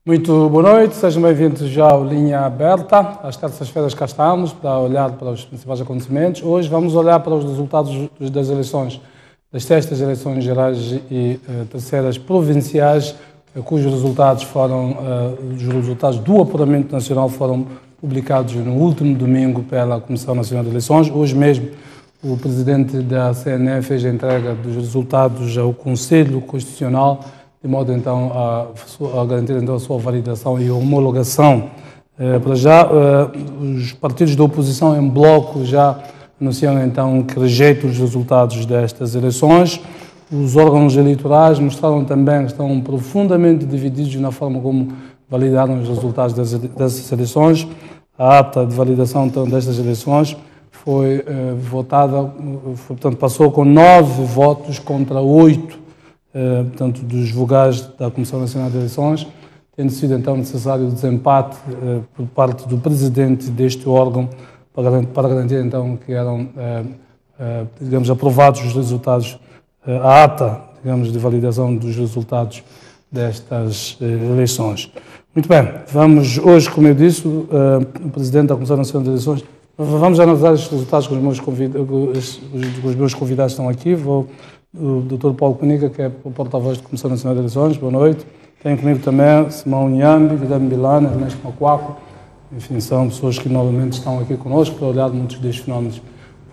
Muito boa noite, sejam bem-vindos já ao Linha Aberta. Às terças-feiras cá estamos para olhar para os principais acontecimentos. Hoje vamos olhar para os resultados das eleições, das sextas eleições gerais e terceiras provinciais, cujos resultados os resultados do apuramento nacional foram publicados no último domingo pela Comissão Nacional de Eleições. Hoje mesmo o presidente da CNE fez a entrega dos resultados ao Conselho Constitucional, de modo então a garantir então a sua validação e homologação. Para já, os partidos da oposição em bloco já anunciaram então que rejeitam os resultados destas eleições. Os órgãos eleitorais mostraram também que estão profundamente divididos na forma como validaram os resultados dessas eleições. A ata de validação então, destas eleições foi votada, portanto, passou com 9 votos contra 8, portanto, dos vogais da Comissão Nacional de Eleições, tendo sido então necessário o desempate por parte do presidente deste órgão para garantir então que eram, digamos, aprovados os resultados, a ata, digamos, de validação dos resultados destas eleições. Muito bem, vamos hoje, como eu disse, o presidente da Comissão Nacional de Eleições, vamos analisar estes resultados com os meus convidados estão aqui. O Dr. Paulo Cunica, que é o porta-voz da Comissão Nacional de Eleições, boa noite. Tenho comigo também Simão Nhambi, Guilherme Bilana, Ernesto Macuaco. Enfim, são pessoas que novamente estão aqui conosco para olhar muitos destes fenómenos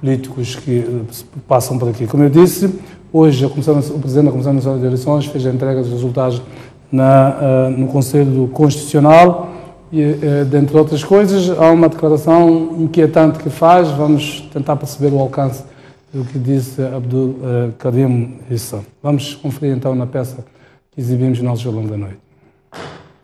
políticos que passam por aqui. Como eu disse, hoje o presidente da Comissão Nacional de Eleições fez a entrega dos resultados no Conselho Constitucional e, dentre outras coisas, há uma declaração inquietante que faz. Vamos tentar perceber o alcance do que disse Abdul Karim Issa. Vamos conferir então na peça que exibimos no nosso Jornal da Noite.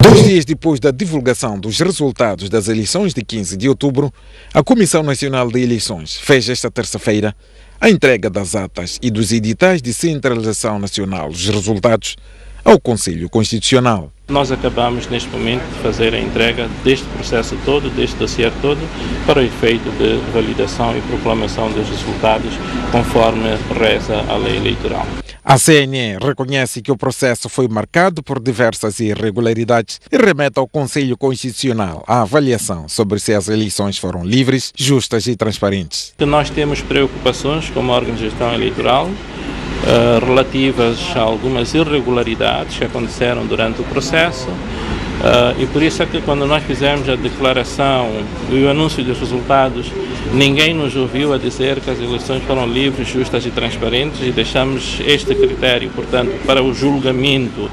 2 dias depois da divulgação dos resultados das eleições de 15 de outubro, a Comissão Nacional de Eleições fez esta terça-feira a entrega das atas e dos editais de centralização nacional dos resultados ao Conselho Constitucional. Nós acabamos neste momento de fazer a entrega deste processo todo, deste dossiê todo, para o efeito de validação e proclamação dos resultados, conforme reza a lei eleitoral. A CNE reconhece que o processo foi marcado por diversas irregularidades e remete ao Conselho Constitucional a avaliação sobre se as eleições foram livres, justas e transparentes. Nós temos preocupações como órgão de gestão eleitoral relativas a algumas irregularidades que aconteceram durante o processo e por isso é que quando nós fizemos a declaração e o anúncio dos resultados, ninguém nos ouviu a dizer que as eleições foram livres, justas e transparentes, e deixamos este critério, portanto, para o julgamento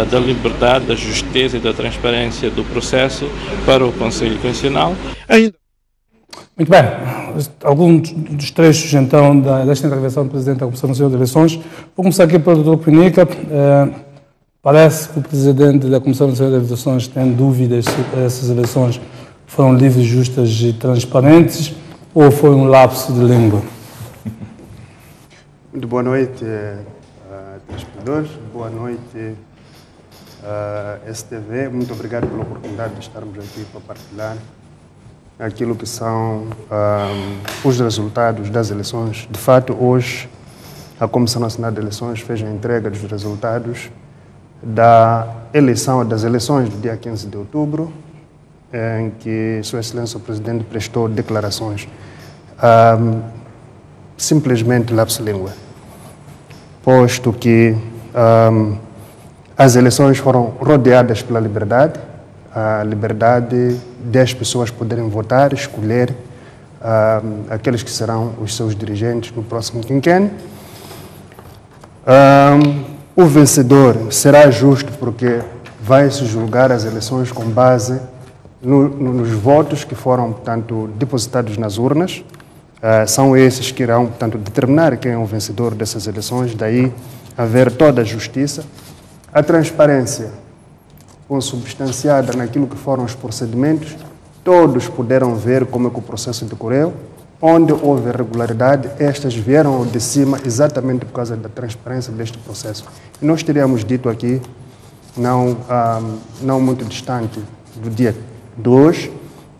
da liberdade, da justeza e da transparência do processo para o Conselho Constitucional. Muito bem, alguns dos trechos então desta intervenção do Presidente da Comissão Nacional de Eleições. Vou começar aqui pelo Dr. Cunica. Parece que o Presidente da Comissão Nacional de Eleições tem dúvidas se essas eleições foram livres, justas e transparentes ou foi um lapso de língua. Muito boa noite, telespectadores. Boa noite, STV. Muito obrigado pela oportunidade de estarmos aqui para partilhar aquilo que são os resultados das eleições. De fato, hoje a Comissão Nacional de Eleições fez a entrega dos resultados das eleições do dia 15 de outubro, em que Sua Excelência o Presidente prestou declarações. Simplesmente lapso língua, posto que as eleições foram rodeadas pela liberdade, a liberdade das pessoas poderem votar, escolher aqueles que serão os seus dirigentes no próximo quinquênio. O vencedor será justo porque vai-se julgar as eleições com base nos votos que foram, portanto, depositados nas urnas. São esses que irão, portanto, determinar quem é o vencedor dessas eleições, daí haver toda a justiça. A transparência consubstanciada naquilo que foram os procedimentos, todos puderam ver como é que o processo decorreu. Onde houve irregularidade, estas vieram de cima exatamente por causa da transparência deste processo. E nós teríamos dito aqui, não muito distante do dia de hoje,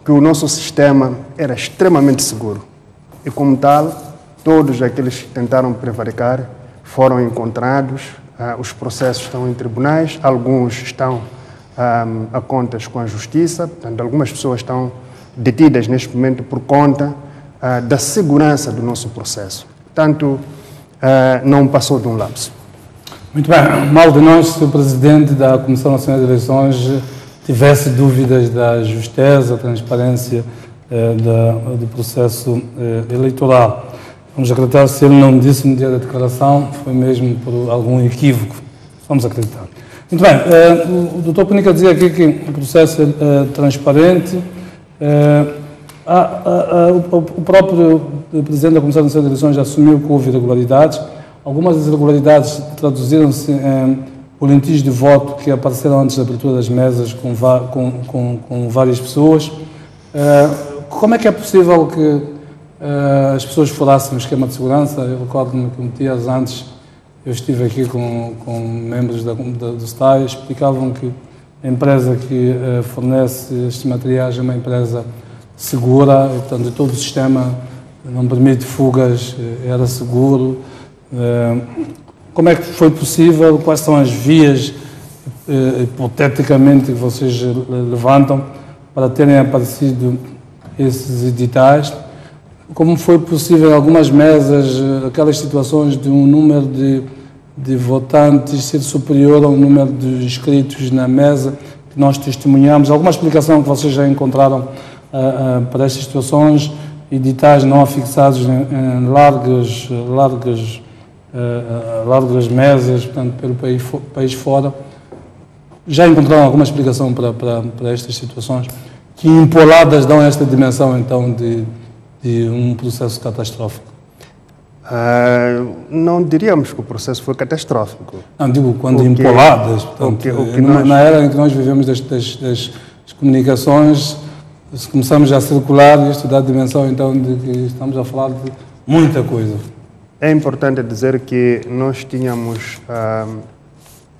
que o nosso sistema era extremamente seguro. E como tal, todos aqueles que tentaram prevaricar foram encontrados, os processos estão em tribunais, alguns estão a contas com a Justiça. Portanto, algumas pessoas estão detidas neste momento por conta da segurança do nosso processo. Portanto, não passou de um lapso. Muito bem. Mal de nós se o Presidente da Comissão Nacional de Eleições tivesse dúvidas da justeza, transparência do processo eleitoral. Vamos acreditar, se ele não disse no dia da declaração, foi mesmo por algum equívoco. Vamos acreditar. Muito bem. O Dr. Punica dizia aqui que o processo é transparente. O próprio Presidente da Comissão Nacional de Eleições já assumiu que houve irregularidades. Algumas das irregularidades traduziram-se em boletins de voto que apareceram antes da abertura das mesas com várias pessoas. Como é que é possível que as pessoas furassem o esquema de segurança? Eu recordo-me que dias antes eu estive aqui com membros do STAI, explicavam que a empresa que fornece estes materiais é uma empresa segura, e, portanto, todo o sistema não permite fugas, era seguro. Como é que foi possível? Quais são as vias, hipoteticamente, que vocês levantam para terem aparecido esses editais? Como foi possível em algumas mesas, aquelas situações de um número de votantes ser superior ao número de inscritos na mesa que nós testemunhamos? Alguma explicação que vocês já encontraram para estas situações? Editais não afixados em largas mesas, portanto, pelo país fora. Já encontraram alguma explicação para estas situações que empoladas dão esta dimensão, então, de um processo catastrófico? Não diríamos que o processo foi catastrófico. Não, digo quando empoladas. Portanto, na era em que nós vivemos das comunicações, se começamos a circular, isto dá a dimensão, então, de que estamos a falar de muita coisa. É importante dizer que nós tínhamos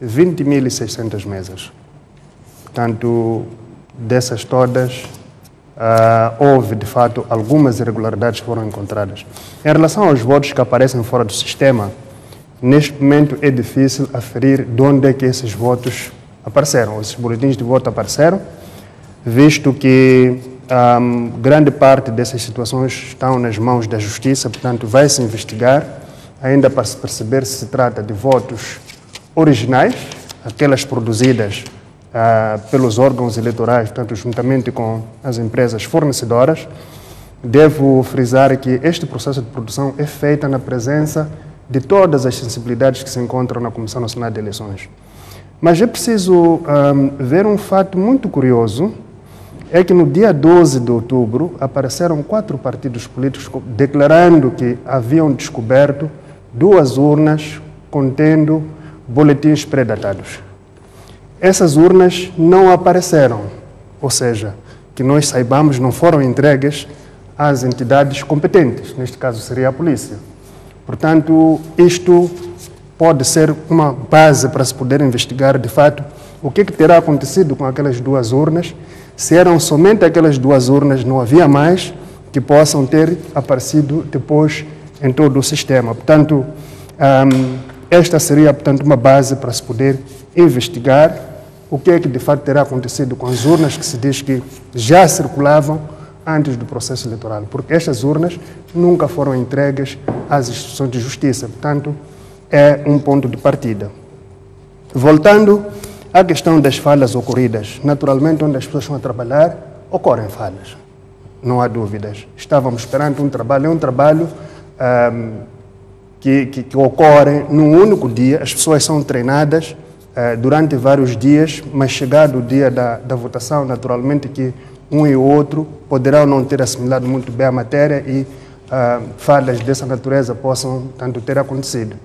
20.600 mesas. Portanto, dessas todas, houve, de fato, algumas irregularidades que foram encontradas. Em relação aos votos que aparecem fora do sistema, neste momento é difícil aferir de onde é que esses votos apareceram, esses boletins de voto apareceram, visto que grande parte dessas situações estão nas mãos da Justiça, portanto, vai-se investigar, ainda para se perceber se trata de votos originais, aquelas produzidas pelos órgãos eleitorais, portanto, juntamente com as empresas fornecedoras. Devo frisar que este processo de produção é feito na presença de todas as sensibilidades que se encontram na Comissão Nacional de Eleições. Mas é preciso ver um fato muito curioso, é que no dia 12 de outubro apareceram 4 partidos políticos declarando que haviam descoberto 2 urnas contendo boletins pré-datados. Essas urnas não apareceram, ou seja, que nós saibamos, não foram entregues às entidades competentes, neste caso seria a polícia. Portanto, isto pode ser uma base para se poder investigar, de fato, o que terá acontecido com aquelas 2 urnas, se eram somente aquelas 2 urnas, não havia mais que possam ter aparecido depois em todo o sistema. Portanto, esta seria, portanto, uma base para se poder investigar o que é que de fato terá acontecido com as urnas que se diz que já circulavam antes do processo eleitoral, porque estas urnas nunca foram entregues às instituições de justiça. Portanto, é um ponto de partida. Voltando à questão das falhas ocorridas, naturalmente, onde as pessoas estão a trabalhar, ocorrem falhas, não há dúvidas. Estávamos perante um trabalho, é um trabalho que ocorre num único dia, as pessoas são treinadas durante vários dias, mas chegado o dia da votação, naturalmente que um e o outro poderão não ter assimilado muito bem a matéria e falhas dessa natureza possam tanto ter acontecido.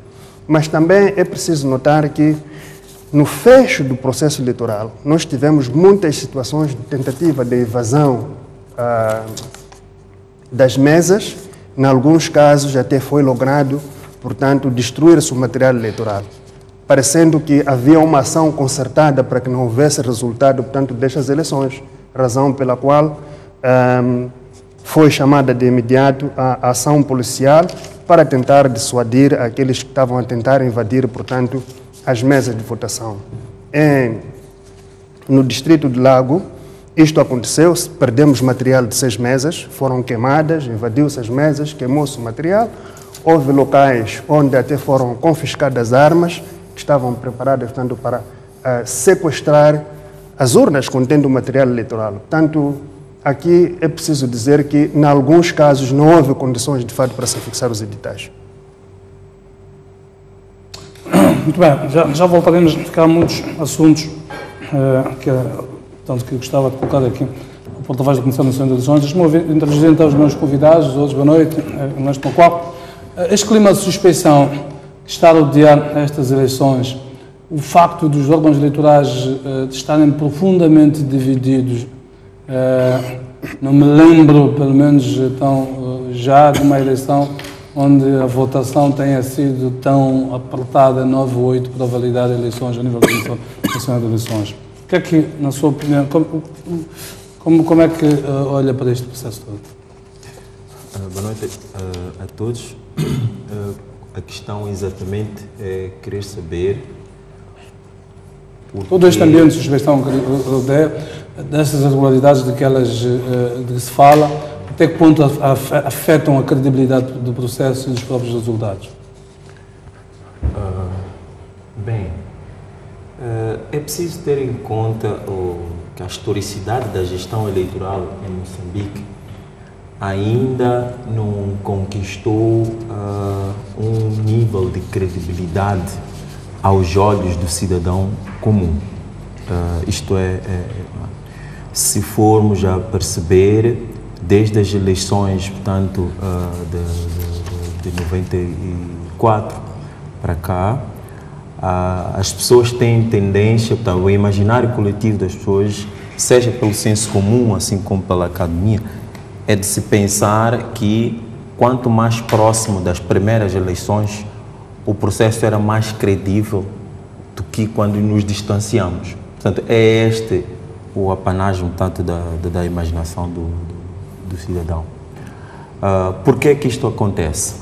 Mas também é preciso notar que no fecho do processo eleitoral nós tivemos muitas situações de tentativa de evasão das mesas, em alguns casos até foi logrado, portanto, destruir-se o material eleitoral, parecendo que havia uma ação concertada para que não houvesse resultado, portanto, destas eleições, razão pela qual foi chamada de imediato a ação policial para tentar dissuadir aqueles que estavam a tentar invadir, portanto, as mesas de votação. Em no distrito de Lago, isto aconteceu, perdemos material de 6 mesas, foram queimadas, invadiu-se as mesas, queimou-se o material. Houve locais onde até foram confiscadas armas que estavam preparadas, portanto, para sequestrar as urnas contendo o material eleitoral. Portanto, aqui é preciso dizer que, em alguns casos, não houve condições de fato para se fixar os editais. Muito bem, já voltaremos, porque há muitos assuntos que eu gostava de colocar aqui. O porta-voz da Comissão Nacional de Eleições. Deixe-me introduzir então os meus convidados, outros, boa noite, mas com o qual. Este clima de suspeição que está a rodear estas eleições, o facto dos órgãos eleitorais estarem profundamente divididos, não me lembro, pelo menos, então, já de uma eleição onde a votação tenha sido tão apertada, 9-8, para validar eleições a nível da Comissão Nacional de Eleições. O que é que, na sua opinião, como é que olha para este processo todo? Boa noite a todos. A questão exatamente é querer saber... Todo este ambiente de suspeição que rodeia, dessas irregularidades de que se fala, até que ponto afetam a credibilidade do processo e dos próprios resultados? É preciso ter em conta que a historicidade da gestão eleitoral em Moçambique ainda não conquistou um nível de credibilidade aos olhos do cidadão comum. Isto é, se formos a perceber, desde as eleições, portanto, de 94 para cá, as pessoas têm tendência, portanto, o imaginário coletivo das pessoas, seja pelo senso comum, assim como pela academia, é de se pensar que quanto mais próximo das primeiras eleições, o processo era mais credível do que quando nos distanciamos. Portanto, é este o apanagem, tanto da imaginação do cidadão. Por que que isto acontece?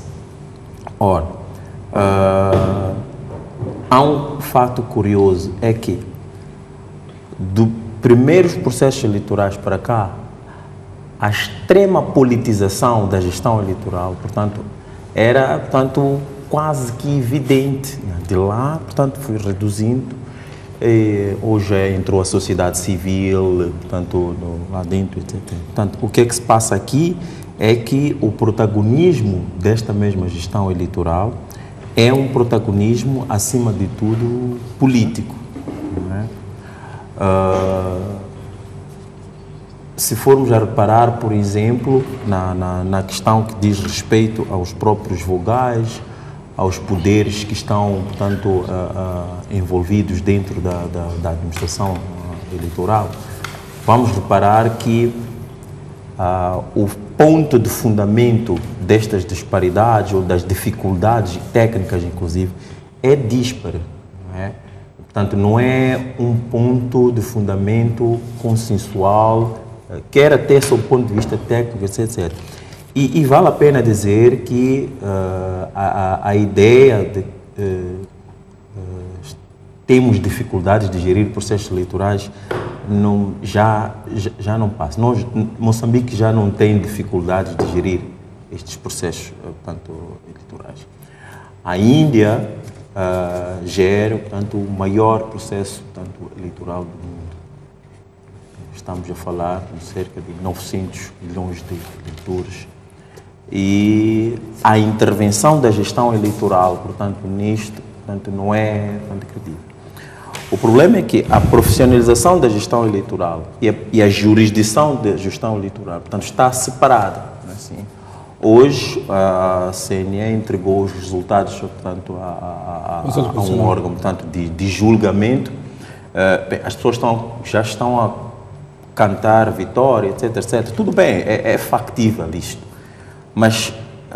Ora, há um fato curioso, é que dos primeiros processos eleitorais para cá, a extrema politização da gestão eleitoral, portanto, era, portanto, quase que evidente. De lá, portanto, foi reduzindo. Hoje entrou a sociedade civil, portanto, lá dentro, etc. Portanto, o que é que se passa aqui é que o protagonismo desta mesma gestão eleitoral é um protagonismo, acima de tudo, político. Não é? Se formos a reparar, por exemplo, na questão que diz respeito aos próprios vogais, aos poderes que estão, portanto, envolvidos dentro da administração eleitoral, vamos reparar que o ponto de fundamento destas disparidades ou das dificuldades técnicas, inclusive, é dísparo. Não é? Portanto, não é um ponto de fundamento consensual, quer até sob o ponto de vista técnico, etc. E vale a pena dizer que a ideia de temos dificuldades de gerir processos eleitorais já não passa. Moçambique já não tem dificuldades de gerir estes processos, portanto, eleitorais. A Índia gera, portanto, o maior processo, portanto, eleitoral do mundo. Estamos a falar de cerca de 900 milhões de eleitores. E a intervenção da gestão eleitoral, portanto, nisto, portanto, não é credível. O problema é que a profissionalização da gestão eleitoral e a jurisdição da gestão eleitoral, portanto, está separada. Assim. Hoje, a CNE entregou os resultados, portanto, a um órgão, portanto, de julgamento. As pessoas já estão a cantar vitória, etc, etc. Tudo bem, é factível isto. Mas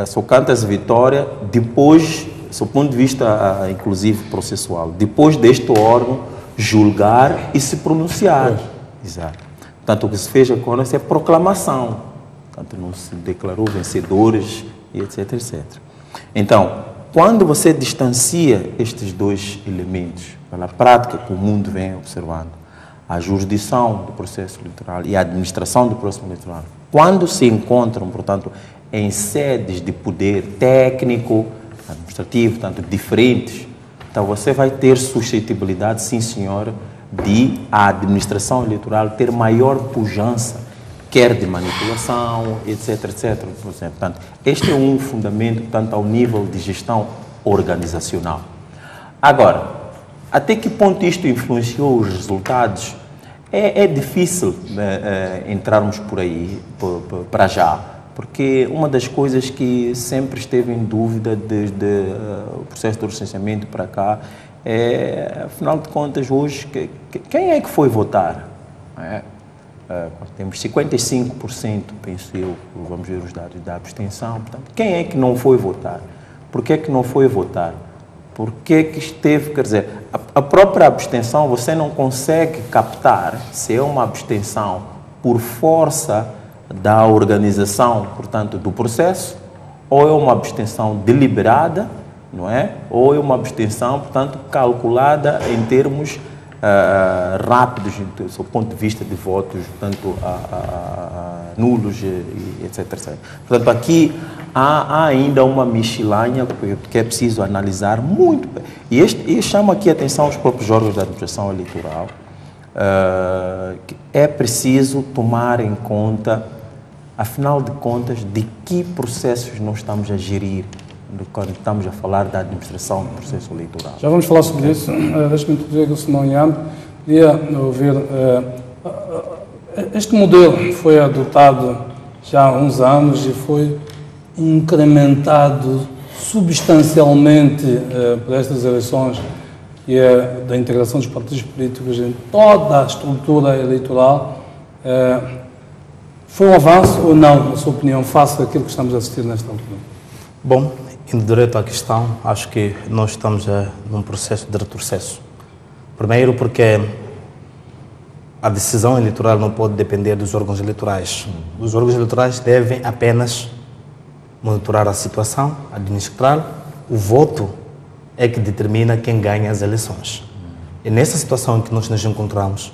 só canta-se vitória depois, do ponto de vista, inclusive, processual, depois deste órgão julgar e se pronunciar. Exato. Portanto, o que se fez agora é proclamação. Portanto, não se declarou vencedores, e etc, etc. Então, quando você distancia estes dois elementos, pela prática que o mundo vem observando, a jurisdição do processo eleitoral e a administração do processo eleitoral, quando se encontram, portanto, em sedes de poder técnico, administrativo, tanto diferentes, então você vai ter suscetibilidade, sim senhor, de a administração eleitoral ter maior pujança, quer de manipulação, etc, etc. Por exemplo, portanto, este é um fundamento, portanto, ao nível de gestão organizacional. Agora, até que ponto isto influenciou os resultados? É difícil entrarmos por aí, para já, porque uma das coisas que sempre esteve em dúvida desde o processo de recenseamento para cá é, afinal de contas, hoje, quem é que foi votar? Temos 55%, penso eu, vamos ver os dados da abstenção. Portanto, quem é que não foi votar? Por que é que não foi votar? Por que é que esteve, quer dizer, a própria abstenção você não consegue captar se é uma abstenção por força da organização, portanto, do processo, ou é uma abstenção deliberada, não é? Ou é uma abstenção, portanto, calculada em termos rápidos, do seu ponto de vista de votos, portanto, nulos, etc, etc. Portanto, aqui há ainda uma miscelânea que é preciso analisar muito bem. E chamo aqui a atenção aos próprios órgãos da administração eleitoral, que é preciso tomar em conta, afinal de contas, de que processos nós estamos a gerir quando estamos a falar da administração do processo eleitoral. Já vamos falar sobre isso. Deixe-me introduzir aqui o Sr. Ian. Queria ouvir. Este modelo foi adotado já há uns anos e foi incrementado substancialmente por estas eleições, que é da integração dos partidos políticos em toda a estrutura eleitoral. Foi um avanço ou não, na sua opinião, face àquilo que estamos a assistir nesta altura? Bom, indo direto à questão, acho que nós estamos num processo de retrocesso. Primeiro porque a decisão eleitoral não pode depender dos órgãos eleitorais. Os órgãos eleitorais devem apenas monitorar a situação, administrar. O voto é que determina quem ganha as eleições. E nessa situação em que nós nos encontramos,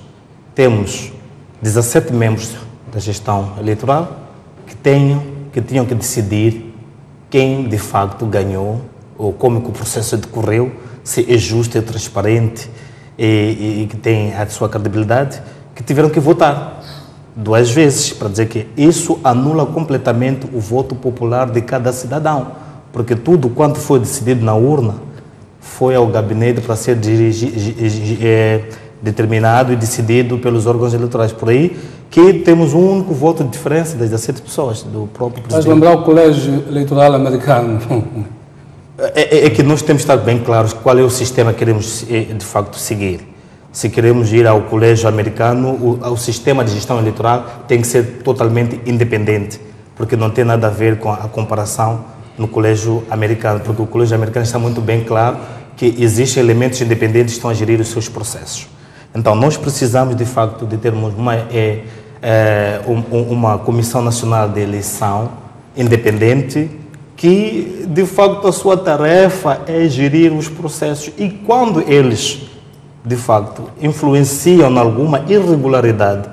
temos 17 membros da gestão eleitoral que tinham que decidir quem de facto ganhou, ou como que o processo decorreu, se é justo, é transparente e que tem a sua credibilidade, que tiveram que votar 2 vezes, para dizer que isso anula completamente o voto popular de cada cidadão, porque tudo quanto foi decidido na urna foi ao gabinete para ser determinado e decidido pelos órgãos eleitorais. Por aí que temos um único voto de diferença das 17 pessoas do próprio presidente. Mas lembrar o colégio eleitoral americano. É que nós temos que estar bem claros qual é o sistema que queremos de facto seguir. Se queremos ir ao colégio americano, o sistema de gestão eleitoral tem que ser totalmente independente, porque não tem nada a ver com a comparação no colégio americano, porque o colégio americano está muito bem claro que existem elementos independentes que estão a gerir os seus processos. Então, nós precisamos, de facto, de termos uma Comissão Nacional de Eleição independente que, de facto, a sua tarefa é gerir os processos. E quando eles, de facto, influenciam em alguma irregularidade,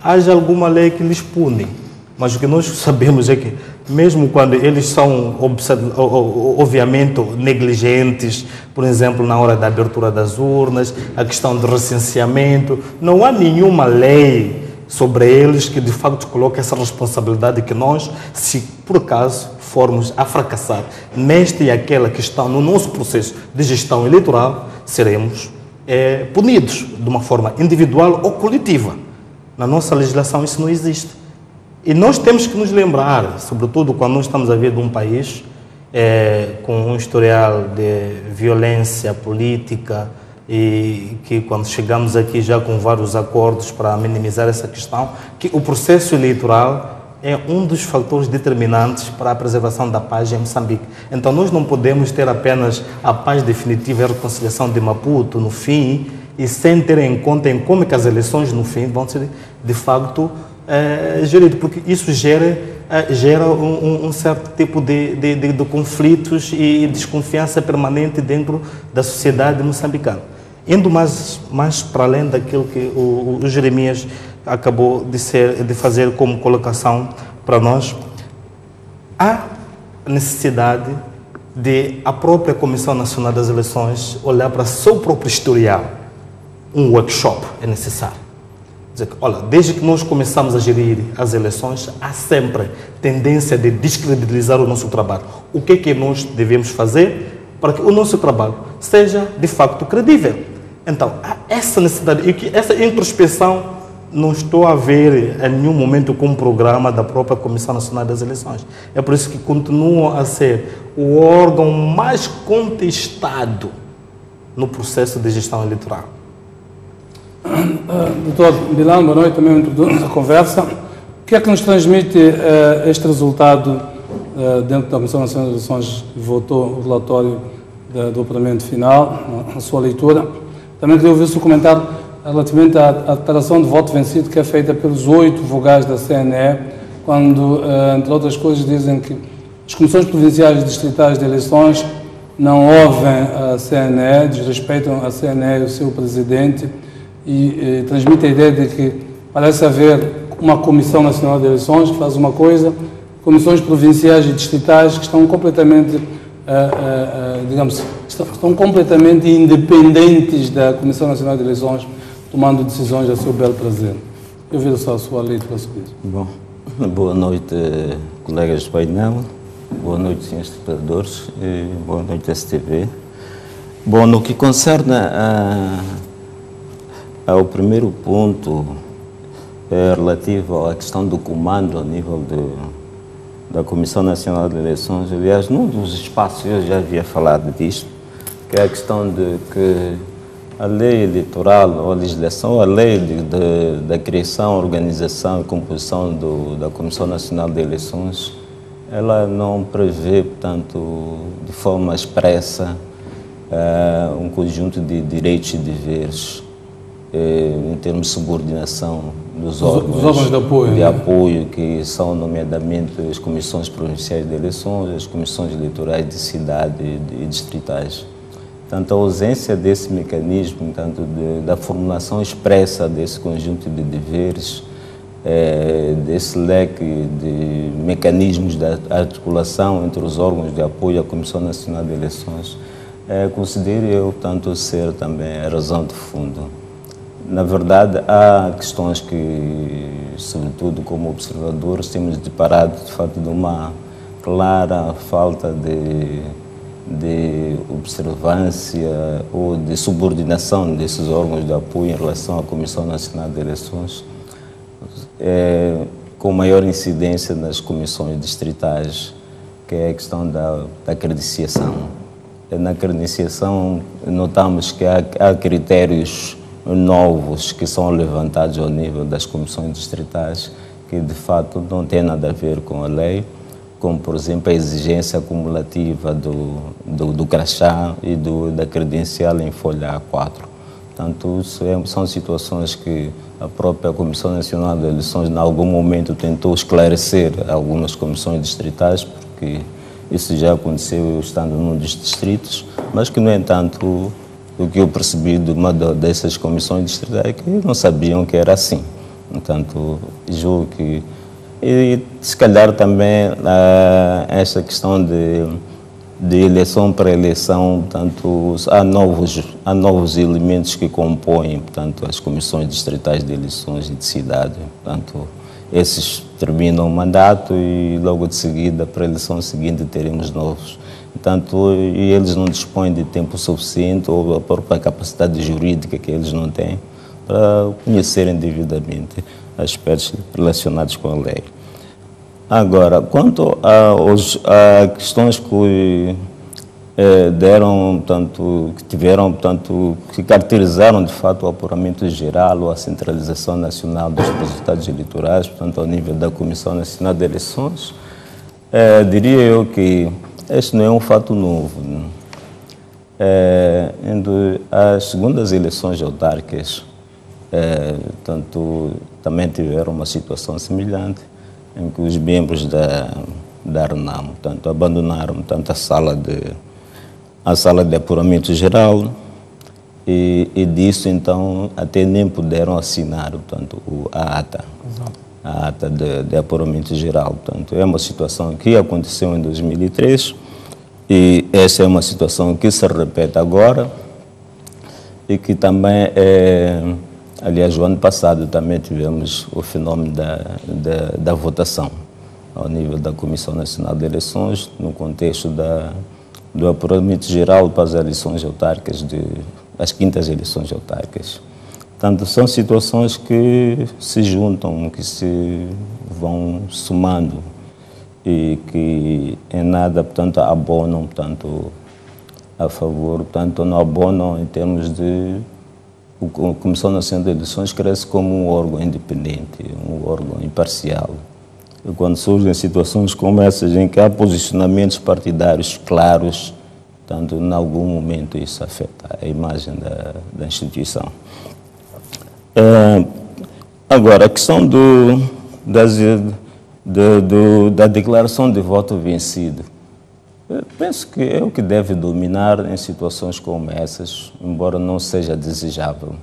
haja alguma lei que lhes pune. Mas o que nós sabemos é que, mesmo quando eles são, obviamente, negligentes, por exemplo, na hora da abertura das urnas, a questão do recenseamento, não há nenhuma lei sobre eles que, de facto, coloque essa responsabilidade que nós, se por acaso formos a fracassar nesta e aquela questão, no nosso processo de gestão eleitoral, seremos punidos de uma forma individual ou coletiva. Na nossa legislação isso não existe. E nós temos que nos lembrar, sobretudo quando nós estamos a ver de um país com um historial de violência política e que quando chegamos aqui já com vários acordos para minimizar essa questão, que o processo eleitoral é um dos fatores determinantes para a preservação da paz em Moçambique. Então nós não podemos ter apenas a paz definitiva e a reconciliação de Maputo no fim e sem ter em conta em como que as eleições no fim vão ser de facto gerido, porque isso gera um certo tipo de conflitos e desconfiança permanente dentro da sociedade moçambicana. indo mais para além daquilo que o Jeremias acabou de fazer como colocação para nós, há necessidade de a própria Comissão Nacional das Eleições olhar para o seu próprio historial. Um workshop é necessário. Dizer que, olha, desde que nós começamos a gerir as eleições, há sempre tendência de descredibilizar o nosso trabalho. O que é que nós devemos fazer para que o nosso trabalho seja, de facto, credível? Então, há essa necessidade, e que essa introspeção não estou a ver em nenhum momento com o programa da própria Comissão Nacional das Eleições. É por isso que continuam a ser o órgão mais contestado no processo de gestão eleitoral. Doutor Bilão, boa noite, também introduz a conversa. O que é que nos transmite este resultado dentro da Comissão Nacional das Eleições que votou o relatório do operamento final, a sua leitura? Também queria ouvir o seu comentário relativamente à declaração de voto vencido que é feita pelos 8 vogais da CNE, quando, entre outras coisas, dizem que as comissões provinciais e distritais de eleições não ouvem a CNE, desrespeitam a CNE e o seu presidente e transmitem a ideia de que parece haver uma Comissão Nacional de Eleições que faz uma coisa, comissões provinciais e distritais que estão completamente, estão completamente independentes da Comissão Nacional de Eleições, tomando decisões a seu belo prazer. Eu vi só a sua leitura sobre isso. Bom, boa noite, colegas do painel, boa noite, senhores espectadores, e boa noite, STV. Bom, no que concerne ao primeiro ponto relativo à questão do comando a nível da Comissão Nacional de Eleições, aliás, num dos espaços eu já havia falado disto, que é a questão de que a lei eleitoral, ou a legislação, a lei da criação, organização e composição da Comissão Nacional de Eleições, ela não prevê, portanto, de forma expressa, um conjunto de direitos e deveres em termos de subordinação dos órgãos de apoio, que são, nomeadamente, as comissões provinciais de eleições, as comissões eleitorais de cidade e distritais. Portanto, a ausência desse mecanismo, tanto da formulação expressa desse conjunto de deveres, desse leque de mecanismos de articulação entre os órgãos de apoio à Comissão Nacional de Eleições, considero eu, tanto, ser também a razão de fundo. Na verdade, há questões que, sobretudo como observadores, temos deparado, de facto, de uma clara falta de observância ou de subordinação desses órgãos de apoio em relação à Comissão Nacional de Eleições, com maior incidência nas comissões distritais, que é a questão da credenciação. Na credenciação, notamos que há critérios novos que são levantados ao nível das comissões distritais, que de fato não têm nada a ver com a lei, como, por exemplo, a exigência acumulativa do crachá e da credencial em folha A4. Portanto, são situações que a própria Comissão Nacional de Eleições, em algum momento, tentou esclarecer algumas comissões distritais, porque isso já aconteceu estando num dos distritos, mas que, no entanto, o que eu percebi de uma dessas comissões distritais é que não sabiam que era assim. Portanto, julgo que... E, se calhar, também esta questão de eleição para eleição, portanto, há novos elementos que compõem, portanto, as comissões distritais de eleições e de cidade. Portanto, esses terminam o mandato e, logo de seguida, para a eleição seguinte, teremos novos. Portanto, e eles não dispõem de tempo suficiente ou a própria capacidade jurídica que eles não têm para conhecerem devidamente aspectos relacionados com a lei. Agora, quanto a questões que que caracterizaram de fato o apuramento geral ou a centralização nacional dos resultados eleitorais, portanto, ao nível da Comissão Nacional de Eleições, diria eu que este não é um fato novo. As segundas eleições autárquicas, também tiveram uma situação semelhante, em que os membros da RENAM, abandonaram, a sala de apuramento geral e disso, então, até nem puderam assinar, portanto, a ata. A ata de apuramento geral. Portanto, é uma situação que aconteceu em 2003 e essa é uma situação que se repete agora e que também, aliás, o ano passado também tivemos o fenômeno da votação ao nível da Comissão Nacional de Eleições, no contexto do apuramento geral para as eleições autárquicas, as quintas eleições autárquicas. Portanto, são situações que se juntam, que se vão somando e que em nada, portanto, abonam, portanto, a favor, portanto, não abonam em termos de... A Comissão Nacional de Eleições cresce como um órgão independente, um órgão imparcial. E quando surgem situações como essas, em que há posicionamentos partidários claros, portanto, em algum momento isso afeta a imagem da instituição. Agora, a questão da declaração de voto vencido, penso que é o que deve dominar em situações como essas, embora não seja desejável,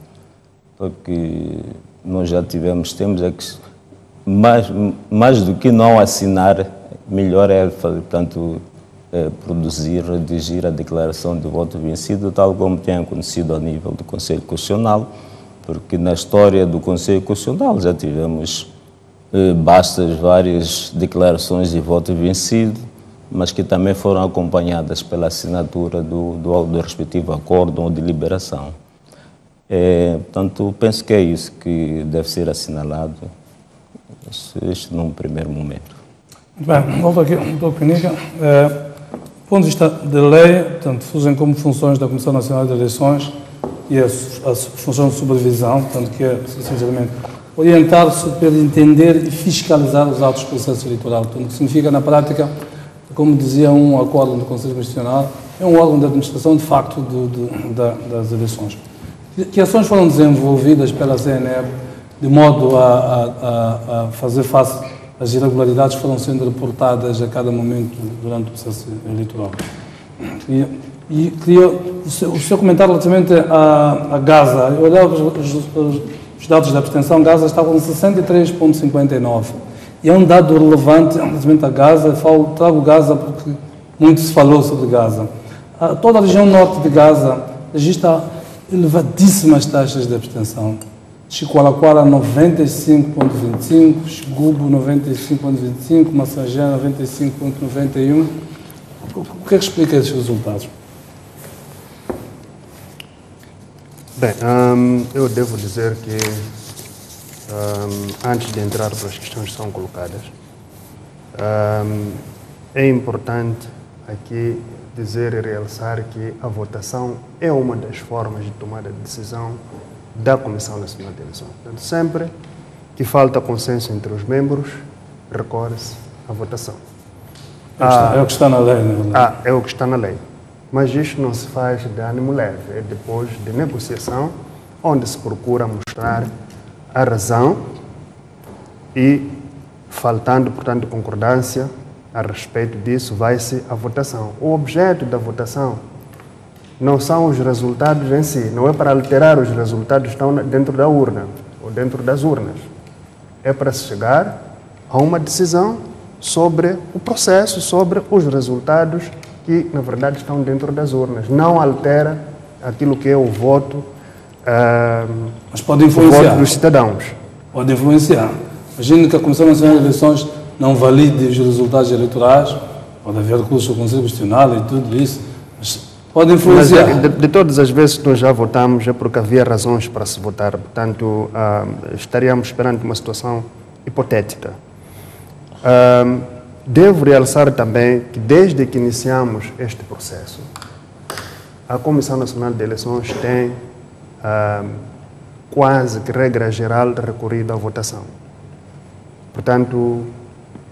porque nós já temos é que mais do que não assinar, melhor é, portanto, produzir, redigir a declaração de voto vencido, tal como tem acontecido ao nível do Conselho Constitucional, porque na história do Conselho Constitucional já tivemos várias declarações de voto vencido, mas que também foram acompanhadas pela assinatura do respectivo acordo ou deliberação. Portanto, penso que é isso que deve ser assinalado, isto num primeiro momento. Muito bem, volto aqui, doutor Pinica. Do ponto de vista de lei, portanto, surgem como funções da Comissão Nacional de Eleições e a função de supervisão, portanto, que é, sinceramente, orientar, superintender e fiscalizar os atos do processo eleitoral. Portanto, o que significa, na prática, como dizia um acordo do Conselho Constitucional, é um órgão de administração, de facto, das eleições. Que ações foram desenvolvidas pela CNE de modo a fazer face às irregularidades que foram sendo reportadas a cada momento durante o processo eleitoral? E queria o seu comentário relativamente a Gaza. Eu olhava os dados da abstenção, Gaza está com 63,59%. E é um dado relevante relativamente a Gaza. Trago Gaza porque muito se falou sobre Gaza. Toda a região norte de Gaza registra elevadíssimas taxas de abstenção. Chiqualaquara 95,25%, Xigubo 95,25%, Massagé 95,91%. O que é que explica esses resultados? Bem, eu devo dizer que, antes de entrar para as questões que são colocadas, é importante aqui dizer e realçar que a votação é uma das formas de tomada de decisão da Comissão Nacional de Eleições. Portanto, sempre que falta consenso entre os membros, recorre-se à votação. É o que está na lei, né? É o que está na lei. Mas isto não se faz de ânimo leve, é depois de negociação, onde se procura mostrar a razão e, faltando, portanto, concordância a respeito disso, vai-se à votação. O objeto da votação não são os resultados em si, não é para alterar os resultados que estão dentro da urna ou dentro das urnas. É para se chegar a uma decisão sobre o processo, sobre os resultados que, na verdade, estão dentro das urnas. Não altera aquilo que é o voto, mas pode influenciar. O voto dos cidadãos. Pode influenciar. Imagino que a Comissão Nacional de Eleições não valide os resultados eleitorais, pode haver recurso ao Conselho Constitucional e tudo isso, mas pode influenciar. Mas, de todas as vezes que nós já votamos é porque havia razões para se votar. Portanto, estaríamos perante uma situação hipotética. Devo realçar também que desde que iniciamos este processo, a Comissão Nacional de Eleições tem quase que regra geral recorrido à votação. Portanto,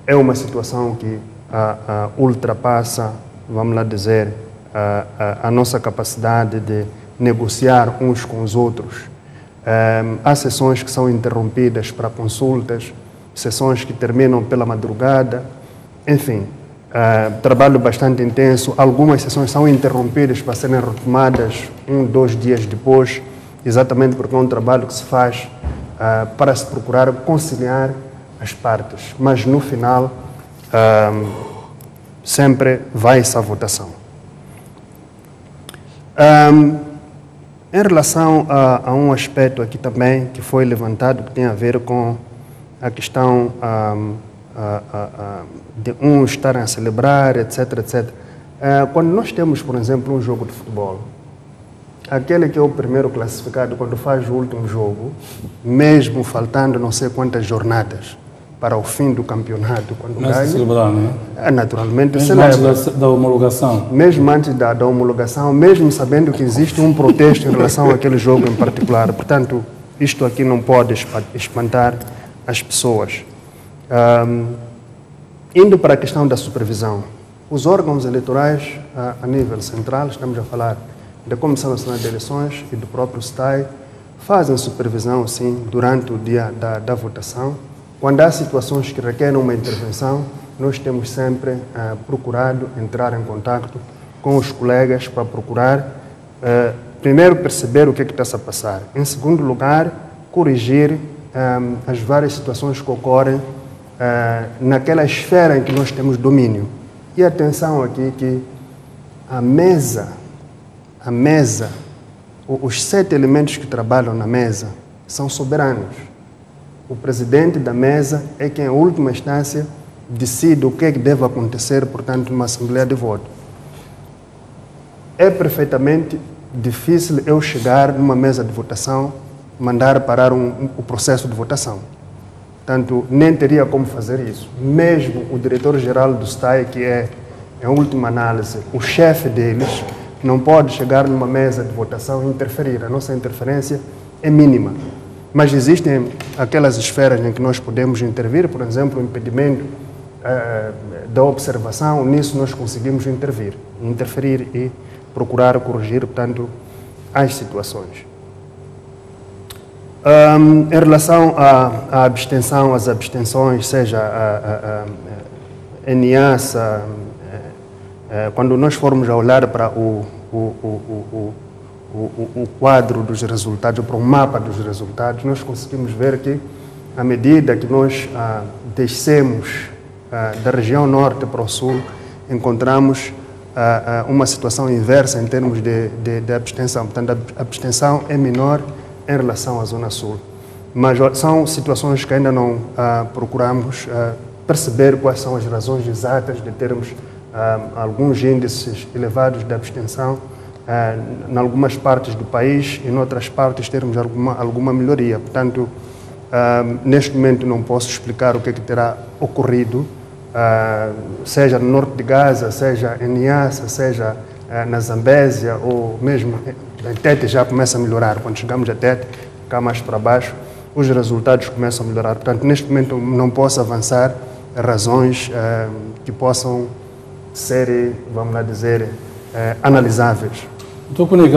é uma situação que ultrapassa, vamos lá dizer, a nossa capacidade de negociar uns com os outros. Há sessões que são interrompidas para consultas, sessões que terminam pela madrugada, enfim, trabalho bastante intenso. Algumas sessões são interrompidas para serem retomadas 1, 2 dias depois, exatamente porque é um trabalho que se faz para se procurar conciliar as partes. Mas no final, sempre vai-se à votação. Em relação a um aspecto aqui também que foi levantado, que tem a ver com a questão de uns estarem a celebrar, etc, etc. Quando nós temos, por exemplo, um jogo de futebol, aquele que é o primeiro classificado, quando faz o último jogo, mesmo faltando não sei quantas jornadas para o fim do campeonato, quando ganha, celebrar, não é? Naturalmente mesmo celebra. Antes da homologação. Mesmo antes da homologação, mesmo sabendo que existe um protesto em relação àquele jogo em particular. Portanto, isto aqui não pode espantar as pessoas. Indo para a questão da supervisão, os órgãos eleitorais a nível central, estamos a falar da Comissão Nacional de Eleições e do próprio STAI, fazem supervisão, sim, durante o dia da votação. Quando há situações que requerem uma intervenção, nós temos sempre procurado entrar em contato com os colegas para procurar, primeiro, perceber o que está-se a passar. Em segundo lugar, corrigir as várias situações que ocorrem naquela esfera em que nós temos domínio. E atenção aqui que a mesa, os 7 elementos que trabalham na mesa são soberanos. O presidente da mesa é quem, em última instância, decide o que é que deve acontecer, portanto, numa assembleia de voto. É perfeitamente difícil eu chegar numa mesa de votação, mandar parar o processo de votação. Portanto, nem teria como fazer isso. Mesmo o diretor-geral do STAI, que é, em última análise, o chefe deles, não pode chegar numa mesa de votação e interferir. A nossa interferência é mínima. Mas existem aquelas esferas em que nós podemos intervir, por exemplo, o impedimento da observação, nisso nós conseguimos interferir e procurar corrigir, portanto, as situações. Em relação à abstenção, às abstenções, seja a NIASA, quando nós formos a olhar para o quadro dos resultados, para o mapa dos resultados, nós conseguimos ver que, à medida que nós descemos da região norte para o sul, encontramos uma situação inversa em termos de abstenção. Portanto, a abstenção é menor em relação à zona sul. Mas são situações que ainda não procuramos perceber quais são as razões exatas de termos alguns índices elevados de abstenção em algumas partes do país e em outras partes termos alguma melhoria. Portanto, neste momento não posso explicar o que terá ocorrido, seja no norte de Gaza, seja em Niassa, seja na Zambésia ou mesmo em Tete já começa a melhorar. Quando chegamos a Tete, cá mais para baixo, os resultados começam a melhorar. Portanto, neste momento não posso avançar razões que possam ser, vamos lá dizer, analisáveis. Doutor Cunha,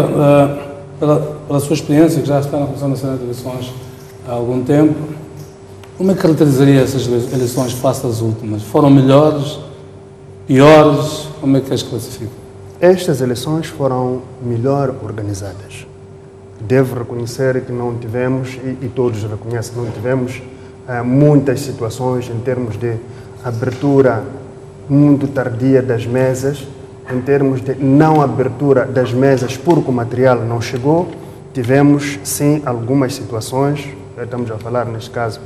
pela sua experiência, que já está na Comissão Nacional de Eleições há algum tempo, como é que caracterizaria essas eleições face às últimas? Foram melhores, piores? Como é que as classifica? Estas eleições foram melhor organizadas. Devo reconhecer que não tivemos, e todos reconhecem, não tivemos muitas situações em termos de abertura muito tardia das mesas, em termos de não abertura das mesas porque o material não chegou. Tivemos, sim, algumas situações, estamos a falar, neste caso,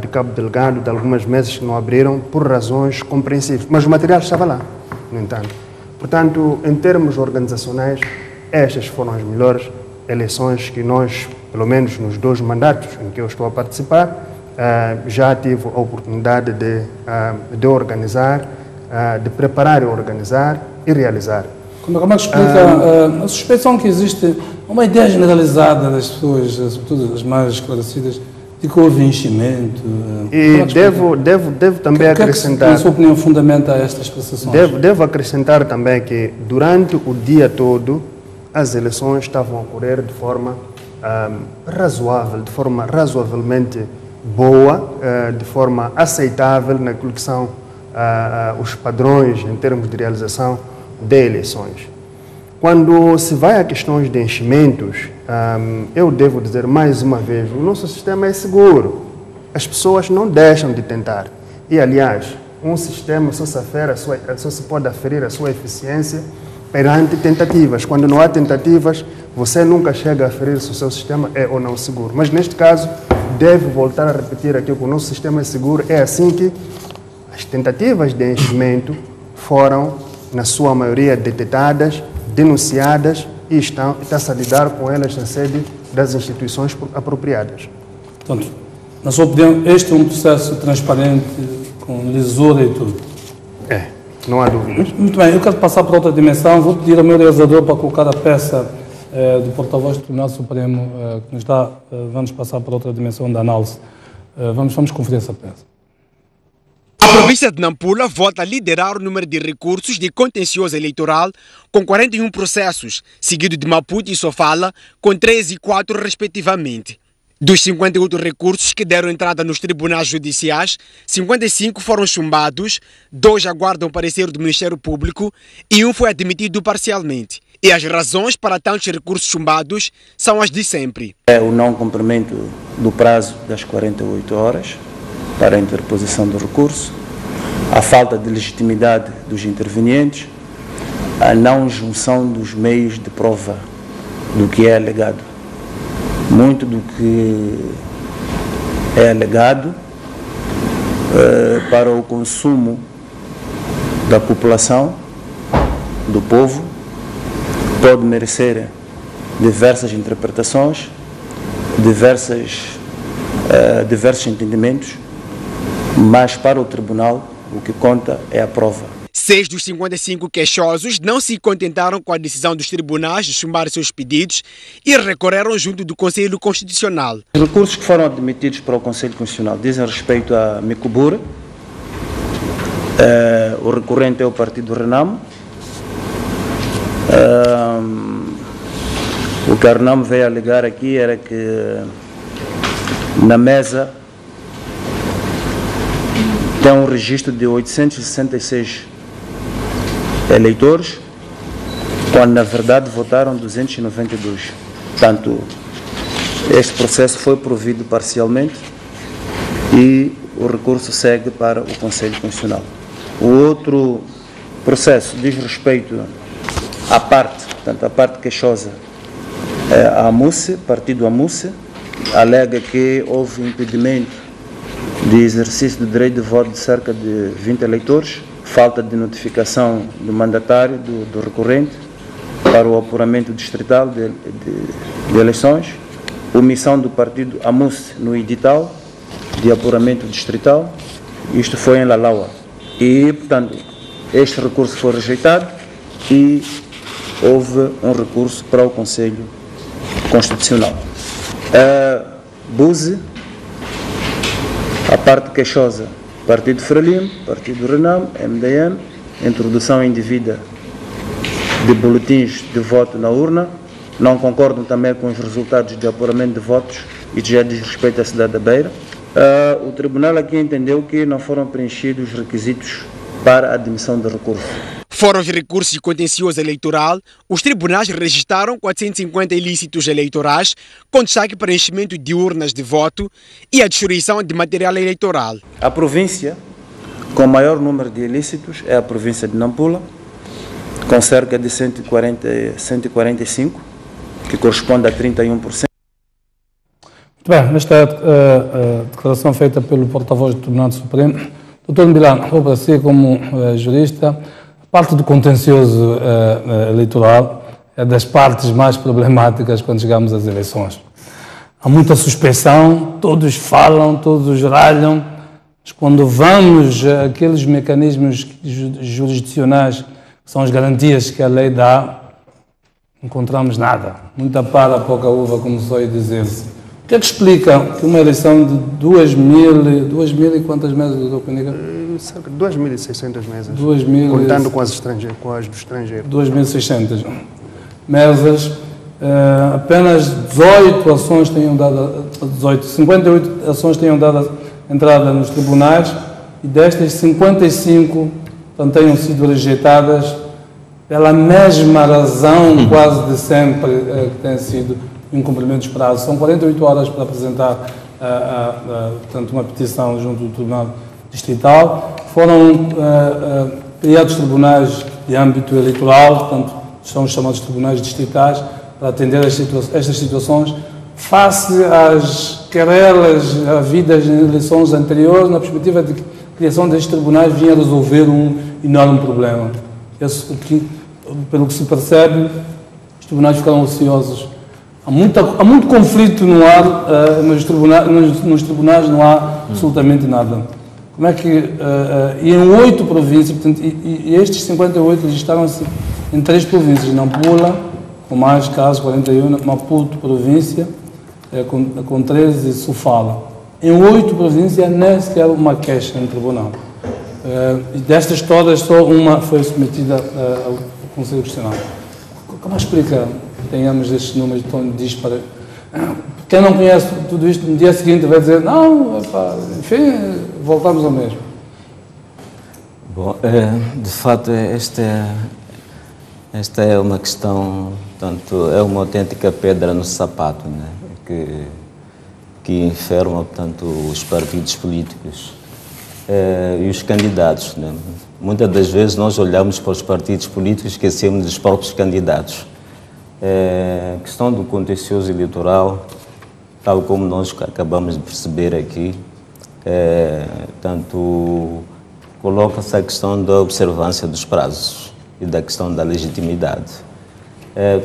de Cabo Delgado, de algumas mesas que não abriram por razões compreensíveis, mas o material estava lá, no entanto. Portanto, em termos organizacionais, estas foram as melhores eleições que nós, pelo menos nos 2 mandatos em que eu estou a participar, já tive a oportunidade de organizar, de preparar e organizar e realizar. Como é que explica a suspeição que existe, uma ideia generalizada das pessoas, sobretudo as mais esclarecidas, de que houve enchimento? E devo também acrescentar... Na sua opinião, fundamenta estas prestações? Devo acrescentar também que durante o dia todo as eleições estavam a ocorrer de forma razoável, de forma razoavelmente boa, de forma aceitável naquilo que são os padrões em termos de realização de eleições. Quando se vai a questões de enchimentos, eu devo dizer mais uma vez, o nosso sistema é seguro. As pessoas não deixam de tentar. E, aliás, um sistema só se pode aferir a sua eficiência perante tentativas. Quando não há tentativas, você nunca chega a aferir se o seu sistema é ou não seguro. Mas, neste caso, devo voltar a repetir aqui que o nosso sistema é seguro. É assim que as tentativas de enchimento foram, na sua maioria, detectadas, denunciadas e está-se a lidar com elas na sede das instituições apropriadas. Portanto, na sua opinião, este é um processo transparente, com lisura e tudo? É, não há dúvidas. Muito bem, eu quero passar para outra dimensão. Vou pedir ao meu realizador para colocar a peça do porta-voz do Tribunal Supremo que nos dá, vamos passar para outra dimensão da análise. Vamos conferir essa peça. A província de Nampula volta a liderar o número de recursos de contencioso eleitoral com 41 processos, seguido de Maputo e Sofala com 13 e 4 respectivamente. Dos 58 recursos que deram entrada nos tribunais judiciais, 55 foram chumbados, 2 aguardam parecer do Ministério Público e 1 foi admitido parcialmente. E as razões para tantos recursos chumbados são as de sempre. É o não cumprimento do prazo das 48 horas para a interposição do recurso, a falta de legitimidade dos intervenientes, a não junção dos meios de prova do que é alegado. Muito do que é alegado para o consumo da população, do povo, pode merecer diversas interpretações, diversos entendimentos, mas para o tribunal o que conta é a prova. 6 dos 55 queixosos não se contentaram com a decisão dos tribunais de chumbar seus pedidos e recorreram junto do Conselho Constitucional. Os recursos que foram admitidos para o Conselho Constitucional dizem respeito a Micubura, o recorrente é o Partido Renamo, o que a Renamo veio alegar aqui era que na mesa tem um registro de 866 eleitores, quando na verdade votaram 292. Portanto, este processo foi provido parcialmente e o recurso segue para o Conselho Constitucional. O outro processo diz respeito à parte, portanto, a parte queixosa, a AMUCE, Partido AMUCE, alega que houve impedimento de exercício do direito de voto de cerca de 20 eleitores, falta de notificação do mandatário, do recorrente, para o apuramento distrital de eleições, omissão do partido AMUCE no edital de apuramento distrital, isto foi em Lalaua. E, portanto, este recurso foi rejeitado e houve um recurso para o Conselho Constitucional. Buze, a parte queixosa, Partido Frelimo, Partido Renamo, MDM, introdução indevida de boletins de voto na urna, não concordam também com os resultados de apuramento de votos e já diz respeito à cidade da Beira. O tribunal aqui entendeu que não foram preenchidos os requisitos para a admissão de recurso. Fora os recursos de contencioso eleitoral, os tribunais registraram 450 ilícitos eleitorais, com destaque para enchimento de urnas de voto e a destruição de material eleitoral. A província com o maior número de ilícitos é a província de Nampula, com cerca de 145, que corresponde a 31%. Muito bem, esta é a declaração feita pelo porta-voz do Tribunal Supremo. Doutor Milano, vou para si como jurista. A parte do contencioso eleitoral é das partes mais problemáticas quando chegamos às eleições. Há muita suspeição, todos falam, todos ralham, mas quando vamos àqueles mecanismos jurisdicionais, que são as garantias que a lei dá, não encontramos nada. Muita para, pouca uva, como soe dizer-se. O que é que explica que uma eleição de 2.000 e quantas mesas, doutor Peniga? Cerca de 2.600 mesas, 2.000, contando com as do estrangeiro. 2.600 mesas, apenas 18 ações tenham dado, 58 ações tenham dado entrada nos tribunais e destas 55 tenham sido rejeitadas pela mesma razão quase de sempre que tem sido o incumprimento dos prazos. São 48 horas para apresentar portanto, uma petição junto do Tribunal Distrital. Foram criados tribunais de âmbito eleitoral, portanto, são os chamados tribunais distritais, para atender estas situações, face às querelas havidas em eleições anteriores, na perspectiva de que a criação destes tribunais vinha resolver um enorme problema. Pelo que se percebe, os tribunais ficaram ociosos. Há muito conflito no ar, mas nos tribunais não há absolutamente nada. Como é que... e em 8 províncias, portanto, e estes 58 registraram-se em 3 províncias, Nampula, com mais casos, 41, Maputo, província, com 13, e Sofala. Em 8 províncias, nem sequer uma queixa no tribunal. E destas todas, só uma foi submetida ao Conselho Constitucional. Como explica que tenhamos estes números tão dispares? Quem não conhece tudo isto, no dia seguinte vai dizer, não, enfim, voltamos ao mesmo. Bom, de fato, esta é uma questão, portanto, é uma autêntica pedra no sapato, né? que enferma, portanto, os partidos políticos e os candidatos. Né? Muitas das vezes nós olhamos para os partidos políticos e esquecemos dos próprios candidatos. A questão do contencioso eleitoral, tal como nós acabamos de perceber aqui, tanto coloca-se a questão da observância dos prazos e da questão da legitimidade.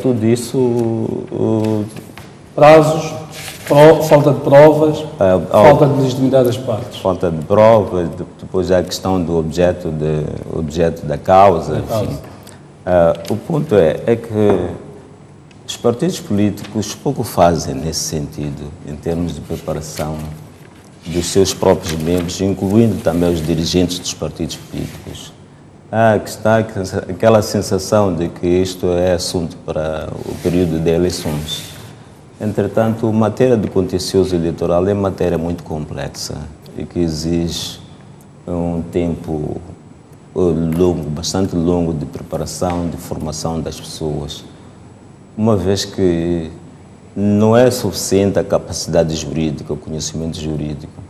Tudo isso... Prazos, falta de provas, falta de legitimidade das partes. Falta de provas, depois há a questão do objeto da causa. Enfim. O ponto é que os partidos políticos pouco fazem nesse sentido, em termos de preparação dos seus próprios membros, incluindo também os dirigentes dos partidos políticos. Que está aquela sensação de que isto é assunto para o período de eleições. Entretanto, a matéria do contencioso eleitoral é matéria muito complexa e que exige um tempo longo, bastante longo de preparação, de formação das pessoas. Uma vez que não é suficiente a capacidade jurídica, o conhecimento jurídico,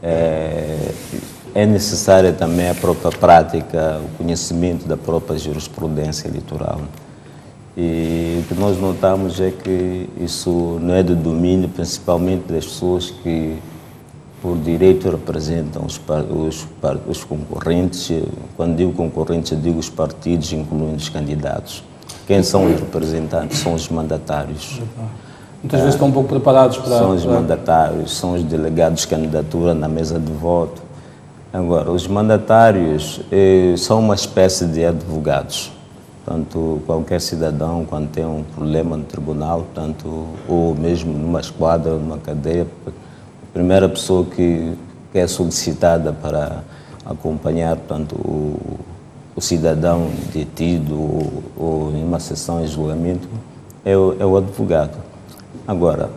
é necessária também a própria prática, o conhecimento da própria jurisprudência eleitoral. E o que nós notamos é que isso não é do domínio, principalmente das pessoas que, por direito, representam os concorrentes. Quando digo concorrentes, eu digo os partidos, incluindo os candidatos. Quem são os representantes? São os mandatários. Muitas vezes estão um pouco preparados para... São os mandatários, são os delegados de candidatura na mesa de voto. Agora, os mandatários são uma espécie de advogados. Portanto, qualquer cidadão, quando tem um problema no tribunal, portanto, ou mesmo numa esquadra, numa cadeia, a primeira pessoa que é solicitada para acompanhar, portanto, o cidadão detido ou em uma sessão de julgamento é o advogado. Agora,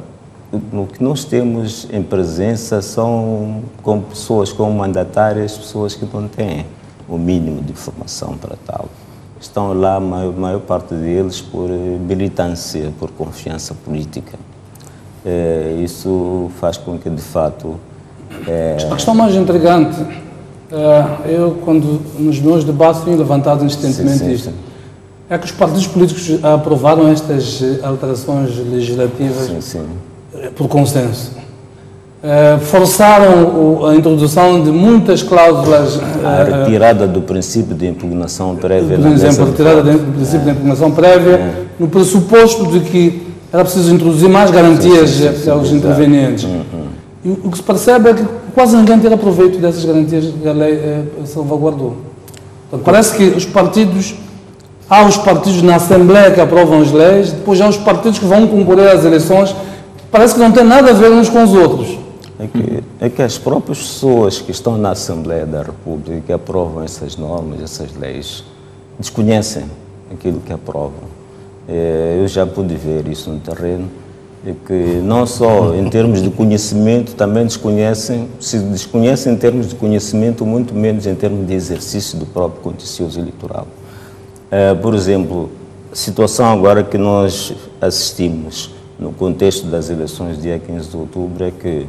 o que nós temos em presença são pessoas como mandatárias, pessoas que não têm o mínimo de formação para tal. Estão lá, a maior parte deles, por militância, por confiança política. Isso faz com que, de fato... A questão mais intrigante, eu, quando nos meus debates tenho levantado insistentemente isto, é que os partidos políticos aprovaram estas alterações legislativas por consenso. Forçaram a introdução de muitas cláusulas... A retirada do princípio de impugnação prévia. Por exemplo, a retirada do princípio de impugnação prévia, no pressuposto de que era preciso introduzir mais garantias aos intervenientes. E o que se percebe é que quase ninguém tira proveito dessas garantias que a lei salvaguardou. Então, parece que há os partidos na Assembleia que aprovam as leis, depois há os partidos que vão concorrer às eleições, parece que não tem nada a ver uns com os outros. É que as próprias pessoas que estão na Assembleia da República, que aprovam essas normas, essas leis, desconhecem aquilo que aprovam. Eu já pude ver isso no terreno e que não só em termos de conhecimento, também se desconhecem em termos de conhecimento, muito menos em termos de exercício do próprio contencioso eleitoral. Por exemplo, a situação agora que nós assistimos no contexto das eleições dia 15 de outubro é que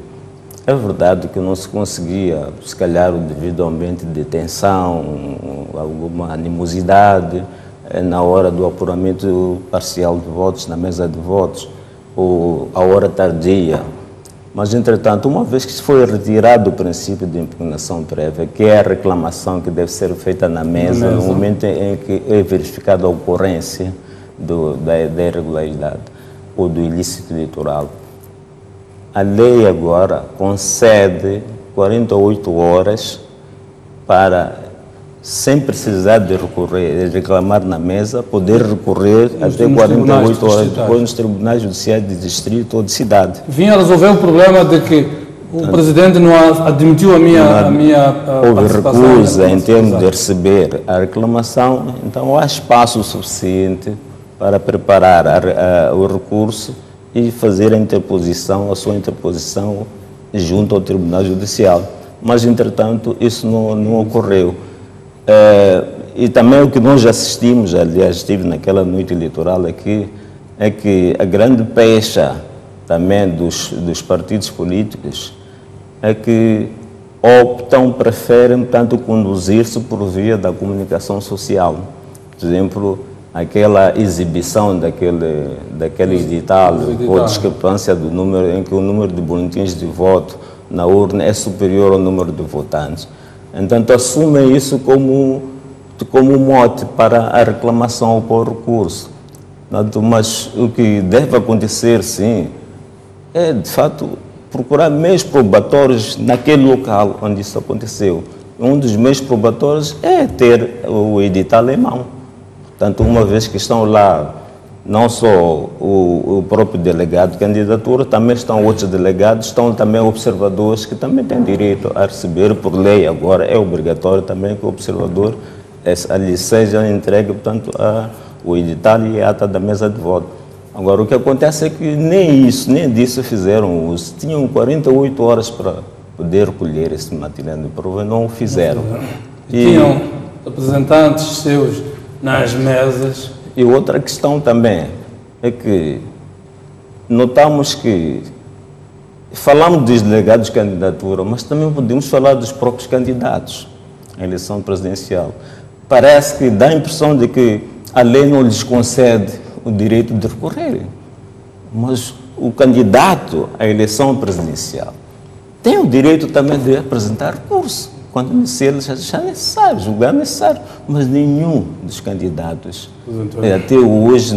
é verdade que não se conseguia, se calhar, o devido aumento de detenção, alguma animosidade na hora do apuramento parcial de votos, na mesa de votos, ou a hora tardia. Mas, entretanto, uma vez que se foi retirado o princípio de impugnação prévia, que é a reclamação que deve ser feita na mesa, no momento em que é verificada a ocorrência da irregularidade ou do ilícito eleitoral, a lei agora concede 48 horas para, sem precisar de recorrer, de reclamar na mesa, poder recorrer até 48 horas depois nos tribunais judiciais de distrito ou de cidade. Vinha resolver o problema de que o presidente não admitiu a minha houve recusa em termos de receber a reclamação, então há espaço suficiente para preparar o recurso e fazer a sua interposição junto ao Tribunal Judicial. Mas, entretanto, isso não ocorreu. E também o que nós assistimos, aliás, estive naquela noite eleitoral aqui, é que a grande pecha também dos partidos políticos é que preferem tanto conduzir-se por via da comunicação social. Por exemplo, aquela exibição daquele edital ou discrepância do número, em que o número de boletins de voto na urna é superior ao número de votantes. Então, assumem isso como mote para a reclamação ou para o recurso. Mas o que deve acontecer, sim, é, de fato, procurar meios probatórios naquele local onde isso aconteceu. Um dos meios probatórios é ter o edital em mão. Portanto, uma vez que estão lá, não só o próprio delegado de candidatura, também estão outros delegados, estão também observadores que também têm direito a receber, por lei agora, é obrigatório também que o observador ali seja entregue, portanto, o edital e a ata da mesa de voto. Agora, o que acontece é que nem disso fizeram uso. Tinham 48 horas para poder recolher esse material de prova e não o fizeram. Tinham representantes seus nas mesas. E outra questão também é que notamos que falamos dos delegados de candidatura, mas também podemos falar dos próprios candidatos à eleição presidencial. Parece que dá a impressão de que a lei não lhes concede o direito de recorrer, mas o candidato à eleição presidencial tem o direito também de apresentar recurso, quando ele já é necessário, julgar necessário, mas nenhum dos candidatos, até hoje,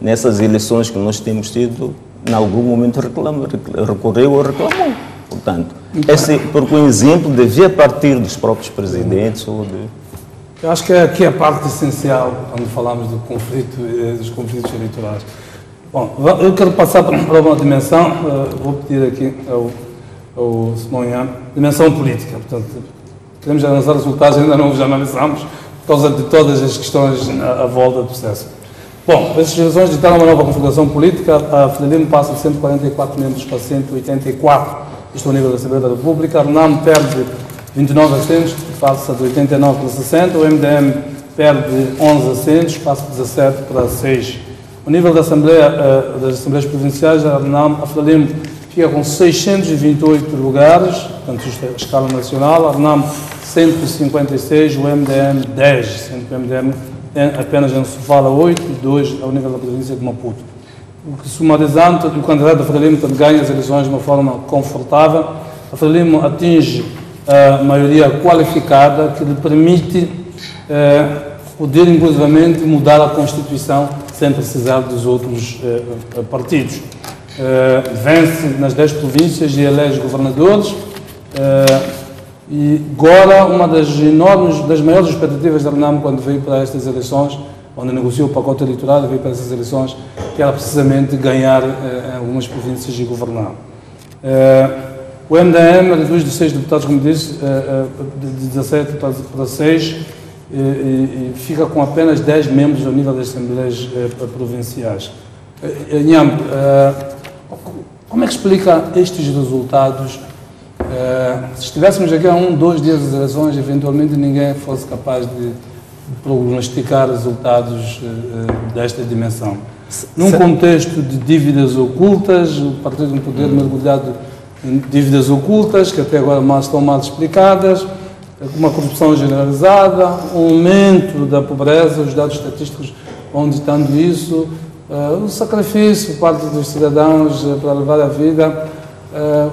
nessas eleições que nós temos tido, em algum momento recorreu ou reclamou. Portanto, porque o exemplo devia partir dos próprios presidentes ou de... Eu acho que aqui é a parte essencial quando falamos do conflito, dos conflitos eleitorais. Bom, eu quero passar para uma dimensão, vou pedir aqui ao Simão Ian, dimensão política. Portanto, queremos analisar resultados, ainda não os analisamos, por causa de todas as questões à volta do processo. Bom, as eleições ditaram uma nova configuração política, a FNLIM passa de 144 membros para 184, isto ao nível da Assembleia da República, a RENAM perde 29 assentos, passa de 89 para 60, o MDM perde 11 assentos, passa de 17 para 6. Ao nível das Assembleias Provinciais, a FNLIM fica com 628 lugares, portanto, isto é a escala nacional, a RENAM 156, o MDM 10, sendo que o MDM apenas em Sofala 8 e 2 ao nível da província de Maputo. O que, sumarizando, o candidato da FNLIM ganha as eleições de uma forma confortável. A FNLIM atinge a maioria qualificada que lhe permite poder, inclusivamente, mudar a Constituição sem precisar dos outros partidos. Vence nas 10 províncias e elege governadores. E agora, uma das maiores expectativas da RENAM quando veio para estas eleições, onde negociou o pacote eleitoral e veio para essas eleições, que era precisamente ganhar algumas províncias e governar. O MDM reduz de 6 deputados, como disse, de 17 para 6 e fica com apenas 10 membros ao nível das Assembleias Provinciais. Como é que explica estes resultados? Se estivéssemos aqui há 1, 2 dias das eleições, eventualmente ninguém fosse capaz de prognosticar resultados desta dimensão. Num contexto de dívidas ocultas, o partido no poder mergulhado em dívidas ocultas, que até agora estão mal explicadas, uma corrupção generalizada, um aumento da pobreza, os dados estatísticos vão ditando isso, o sacrifício por parte dos cidadãos para levar a vida.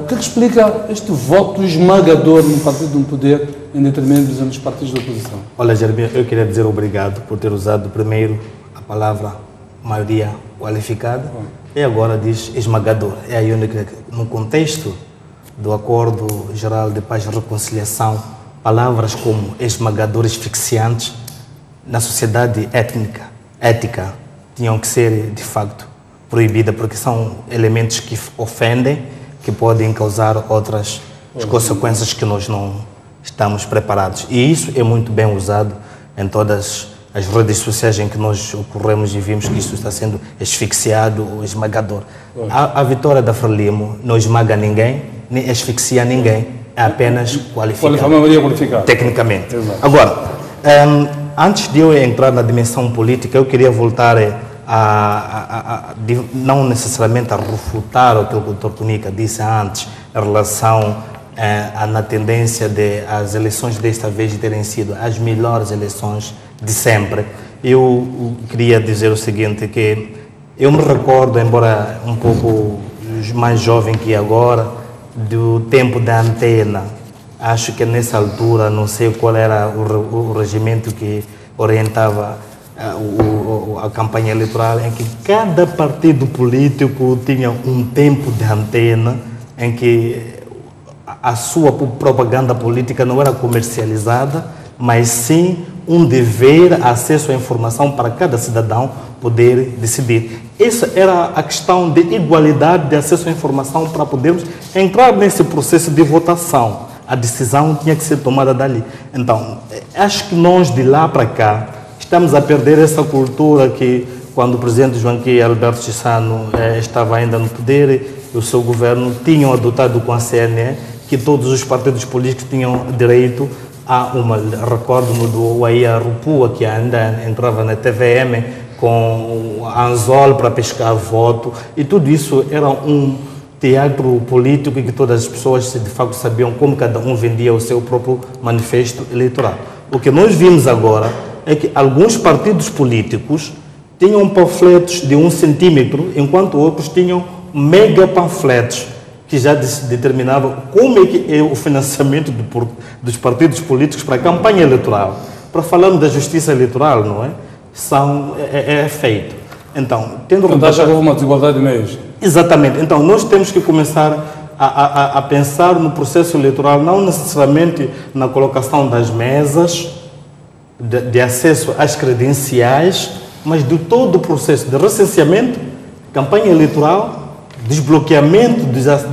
O que explica este voto esmagador no partido no poder em detrimento dos partidos da oposição? Olha, Jeremias, eu queria dizer obrigado por ter usado primeiro a palavra maioria qualificada e agora diz esmagador. É a única, no contexto do Acordo Geral de Paz e Reconciliação, palavras como esmagadores asfixiantes na sociedade ética tinham que ser de facto proibidas, porque são elementos que ofendem, que podem causar outras consequências que nós não estamos preparados. E isso é muito bem usado em todas as redes sociais em que nós ocorremos e vimos que isso está sendo asfixiado ou esmagador. A vitória da Frelimo não esmaga ninguém, nem asfixia ninguém, é apenas qualificada tecnicamente. Exato. Agora, antes de eu entrar na dimensão política, eu queria voltar não necessariamente a refutar o que o Dr. Tunica disse antes em relação na tendência de as eleições desta vez terem sido as melhores eleições de sempre. Eu queria dizer o seguinte, que eu me recordo, embora um pouco mais jovem que agora, do tempo da antena. Acho que nessa altura, não sei qual era o regimento que orientava a campanha eleitoral, em que cada partido político tinha um tempo de antena em que a sua propaganda política não era comercializada, mas sim um dever, acesso à informação para cada cidadão poder decidir. Essa era a questão de igualdade de acesso à informação para podermos entrar nesse processo de votação. A decisão tinha que ser tomada dali. Então, acho que nós de lá para cá estamos a perder essa cultura que quando o presidente Joaquim Alberto Chissano estava ainda no poder e o seu governo tinham adotado com a CNE que todos os partidos políticos tinham direito a uma, recordo-me do Aia Rupua, que ainda entrava na TVM com a Anzol para pescar voto, e tudo isso era um teatro político em que todas as pessoas de facto sabiam como cada um vendia o seu próprio manifesto eleitoral. O que nós vimos agora é que alguns partidos políticos tinham panfletos de 1 centímetro, enquanto outros tinham mega panfletos, que já determinavam como é que é o financiamento dos partidos políticos para a campanha eleitoral. Para falarmos da justiça eleitoral, não é? É feito. Então, já houve uma desigualdade de meios. Exatamente. Então, nós temos que começar a pensar no processo eleitoral, não necessariamente na colocação das mesas, de acesso às credenciais, mas de todo o processo de recenseamento, campanha eleitoral, desbloqueamento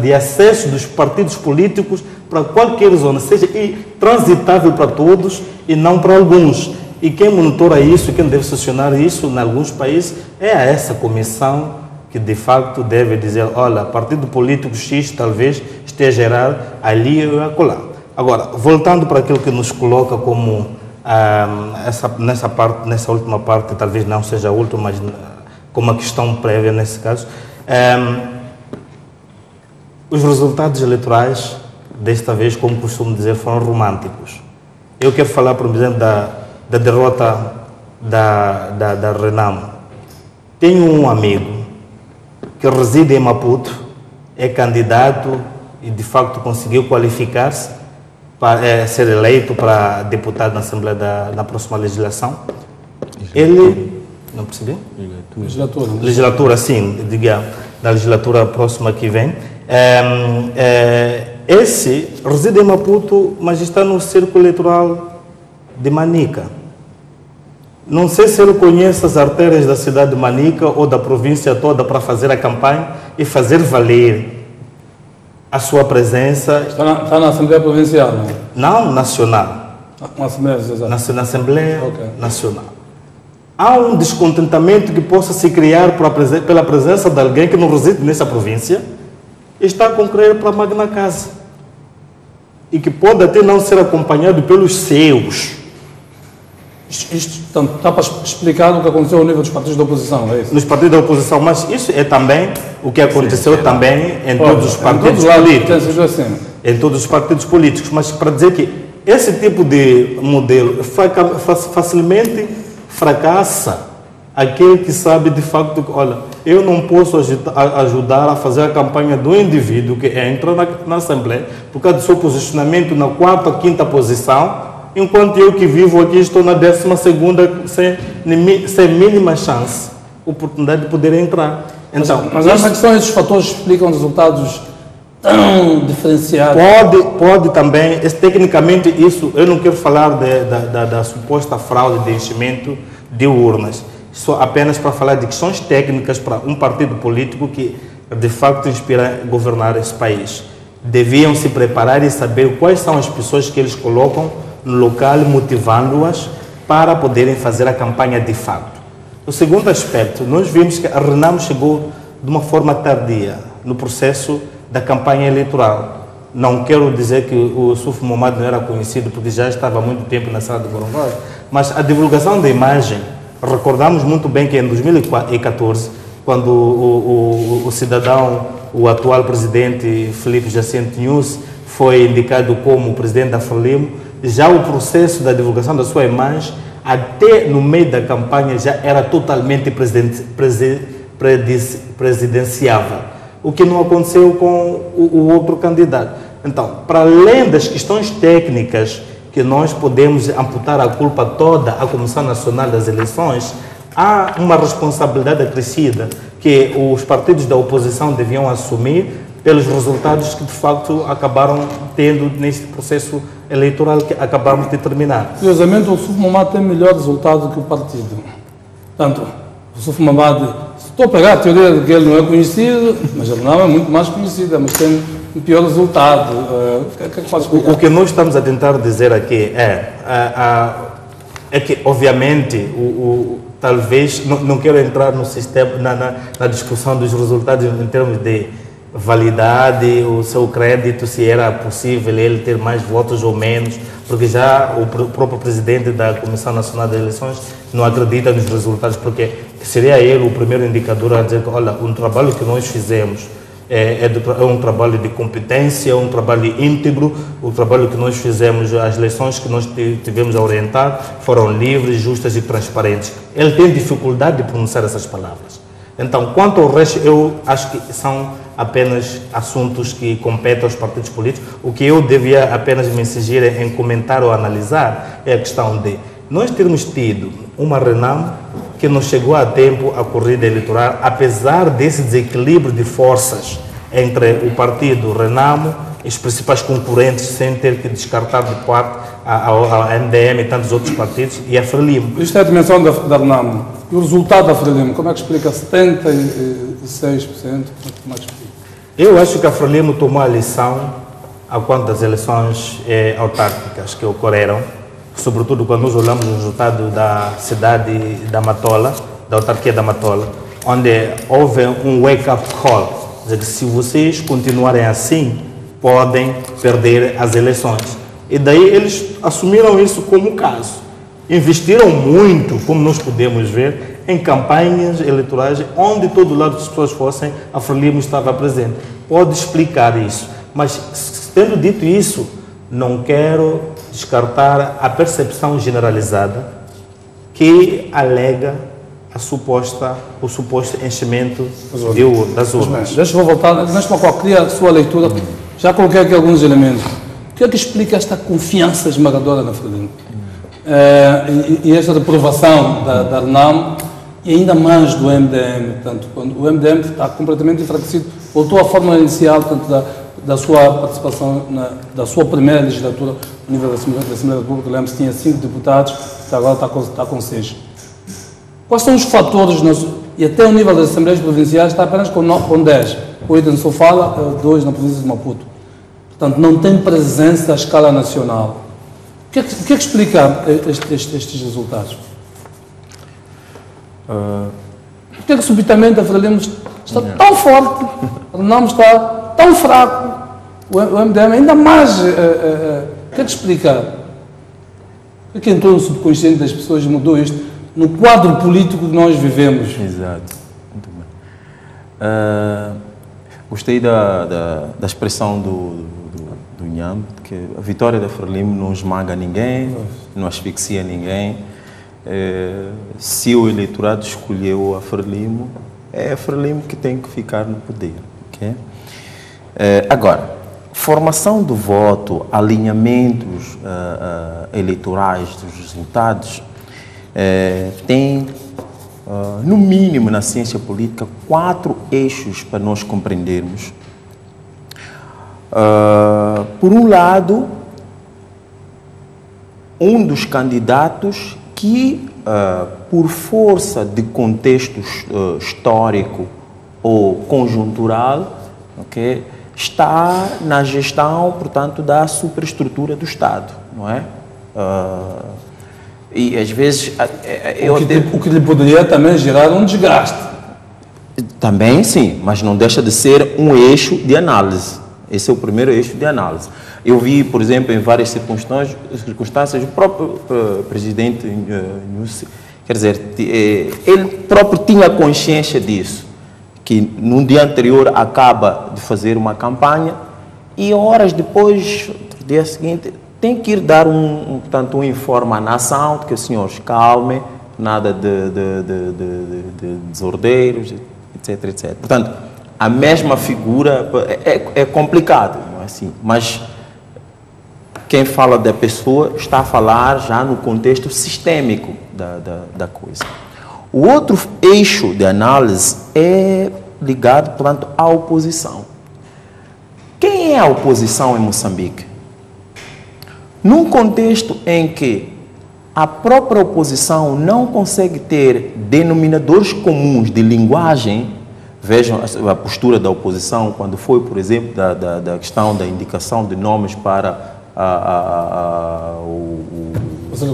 de acesso dos partidos políticos para qualquer zona, seja transitável para todos e não para alguns. E quem monitora isso, quem deve sancionar isso em alguns países, é essa comissão que de facto deve dizer, olha, partido político X talvez esteja a gerar ali ou acolá. Agora, voltando para aquilo que nos coloca como nessa última parte, talvez não seja a última, mas como uma questão prévia nesse caso, os resultados eleitorais, desta vez, como costumo dizer, foram românticos. Eu quero falar, por exemplo, da derrota da Renamo. Tenho um amigo que reside em Maputo, é candidato e, de facto, conseguiu qualificar-se para ser eleito para deputado na Assembleia na próxima legislação. Ele... Não percebi? Legislatura, sim, diga, da legislatura próxima que vem. Esse reside em Maputo, mas está no círculo eleitoral de Manica. Não sei se ele conhece as artérias da cidade de Manica ou da província toda para fazer a campanha e fazer valer a sua presença. Está na Assembleia Provincial, não? Não, nacional. Na Assembleia Nacional. Há um descontentamento que possa se criar pela presença de alguém que não reside nessa província está a concorrer para a Magna Casa. E que pode até não ser acompanhado pelos seus. Isto está para explicar o que aconteceu ao nível dos partidos da oposição, é isso? Nos partidos da oposição, mas isso é também o que aconteceu também em todos os partidos políticos. Em todos os partidos políticos. Mas para dizer que esse tipo de modelo facilmente fracassa aquele que sabe de facto que, olha, eu não posso ajudar a fazer a campanha do indivíduo que entra na Assembleia por causa do seu posicionamento na 4ª, 5ª posição, enquanto eu que vivo aqui estou na 12ª sem mínima chance, oportunidade de poder entrar. Então, mas acha que são esses fatores que explicam resultados tão diferenciados? Pode também, tecnicamente isso, eu não quero falar da suposta fraude de enchimento de urnas, só apenas para falar de questões técnicas para um partido político que de facto inspira a governar esse país. Deviam se preparar e saber quais são as pessoas que eles colocam no local, motivando-as para poderem fazer a campanha de facto. O segundo aspecto, nós vimos que a Renamo chegou de uma forma tardia no processo da campanha eleitoral. Não quero dizer que o Suf Momad não era conhecido, porque já estava há muito tempo na sala de Gorongosa, mas a divulgação da imagem, recordamos muito bem que em 2014, quando o cidadão, o atual presidente Filipe Jacinto Nunes foi indicado como presidente da Frelimo, já o processo da divulgação da sua imagem, até no meio da campanha, já era totalmente presidenciável, o que não aconteceu com o outro candidato. Então, para além das questões técnicas que nós podemos amputar a culpa toda à Comissão Nacional das Eleições, há uma responsabilidade acrescida que os partidos da oposição deviam assumir pelos resultados que de facto acabaram tendo neste processo eleitoral que acabamos de terminar. Curiosamente, o Suf Momad tem melhor resultado que o partido. Portanto, o Suf Momad, estou a pegar a teoria de que ele não é conhecido, mas ele não é muito mais conhecido, mas tem um pior resultado. O que nós estamos a tentar dizer aqui é que, obviamente, talvez, não quero entrar no sistema, na discussão dos resultados em termos de validade, o seu crédito, se era possível ele ter mais votos ou menos, porque já o próprio presidente da Comissão Nacional de Eleições não acredita nos resultados, porque seria ele o primeiro indicador a dizer que, olha, o trabalho que nós fizemos é um trabalho de competência, um trabalho íntegro, o trabalho que nós fizemos, as eleições que nós tivemos a orientar foram livres, justas e transparentes. Ele tem dificuldade de pronunciar essas palavras. Então, quanto ao resto, eu acho que são apenas assuntos que competem aos partidos políticos. O que eu devia apenas me exigir em comentar ou analisar é a questão de nós termos tido uma Renamo que não chegou a tempo à corrida eleitoral, apesar desse desequilíbrio de forças entre o partido Renamo e os principais concorrentes, sem ter que descartar de parte a MDM e tantos outros partidos, e a Frelimo. Isto é a dimensão da Renamo. E o resultado da Frelimo, como é que explica 76%? Como é que explica? Eu acho que a Frelimo tomou a lição a quanto das eleições autárquicas que ocorreram, sobretudo quando nós olhamos o resultado da cidade da Matola, da autarquia da Matola, onde houve um wake-up call, dizer que se vocês continuarem assim, podem perder as eleições. E daí eles assumiram isso como caso. Investiram muito, como nós podemos ver, em campanhas eleitorais, onde todo lado as pessoas fossem, a Frelimo estava presente. Pode explicar isso. Mas, tendo dito isso, não quero descartar a percepção generalizada que alega o suposto enchimento das urnas. Deixa eu voltar, antes de queria a sua leitura, já coloquei aqui alguns elementos. O que é que explica esta confiança esmagadora na Frelimo? E esta reprovação da Renamo e ainda mais do MDM, portanto, quando o MDM está completamente enfraquecido, voltou à fórmula inicial, portanto, da sua participação, da sua primeira legislatura no nível da Assembleia da República. Lembro-se que tinha 5 deputados, agora está com 6. Quais são os fatores, e até o nível das Assembleias Provinciais está apenas com 10, 8 em Sofala, 2 na província de Maputo. Portanto, não tem presença à escala nacional. O que é que explica estes resultados? Por que subitamente a Frelimo está tão forte, não está tão fraco, o MDM ainda mais. O que é que explica? O que entrou no subconsciente das pessoas e mudou isto no quadro político que nós vivemos? Exato. Muito bem. Gostei da expressão do Nham, que a vitória da Frelimo não esmaga ninguém, não asfixia ninguém. Se o eleitorado escolheu a Frelimo, é a Frelimo que tem que ficar no poder. Okay? Agora, formação do voto, alinhamentos eleitorais dos resultados, tem, no mínimo na ciência política, 4 eixos para nós compreendermos. Por um lado, um dos candidatos que, por força de contexto histórico ou conjuntural, okay, está na gestão, portanto, da superestrutura do Estado, não é? E às vezes... O que lhe poderia também gerar um desgaste. Também sim, mas não deixa de ser um eixo de análise. Esse é o primeiro eixo de análise. Eu vi, por exemplo, em várias circunstâncias, o próprio presidente Nussi, quer dizer, ele próprio tinha consciência disso, que no dia anterior acaba de fazer uma campanha e horas depois, no dia seguinte, tem que ir dar portanto, um informe à nação, de que os senhores calmem, nada de desordeiros, etc, etc. Portanto, a mesma figura é complicado, não é assim? Mas quem fala da pessoa está a falar já no contexto sistêmico da coisa. O outro eixo de análise é ligado, portanto, à oposição. Quem é a oposição em Moçambique? Num contexto em que a própria oposição não consegue ter denominadores comuns de linguagem, vejam a postura da oposição quando foi, por exemplo, da questão da indicação de nomes para o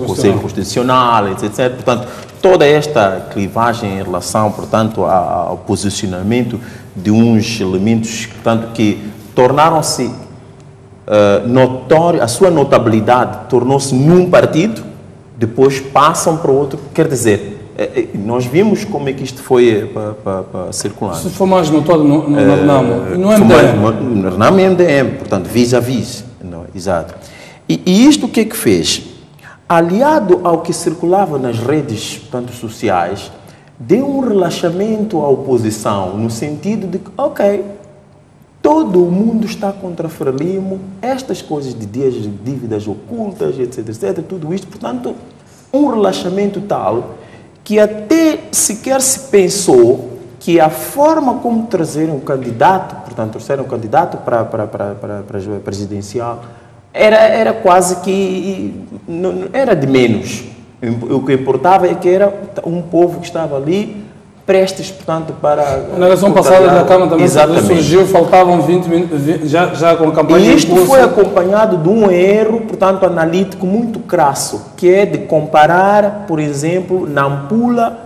Conselho Constitucional, etc. Portanto, toda esta clivagem em relação, portanto, ao posicionamento de uns elementos, portanto, que tornaram-se notório, a sua notabilidade tornou-se num partido, depois passam para outro, quer dizer, nós vimos como é que isto foi para circular. Se for mais notório no RNAM, no MDM. No RNAM e MDM, portanto, vis-a-vis. Exato. E isto o que é que fez? Aliado ao que circulava nas redes, portanto, sociais, deu um relaxamento à oposição, no sentido de que, ok, todo o mundo está contra Frelimo, estas coisas de dívidas ocultas, etc, etc, tudo isto, portanto, um relaxamento tal que até sequer se pensou que a forma como trazer um candidato, portanto, trouxer um candidato para a presidencial, era quase que, não, era de menos. O que importava é que era um povo que estava ali, prestes, portanto, para... Na eleição passada da Câmara também surgiu, faltavam 20 minutos, já com a campanha. E isto foi acompanhado de um erro, portanto, analítico muito crasso, que é de comparar, por exemplo, Nampula,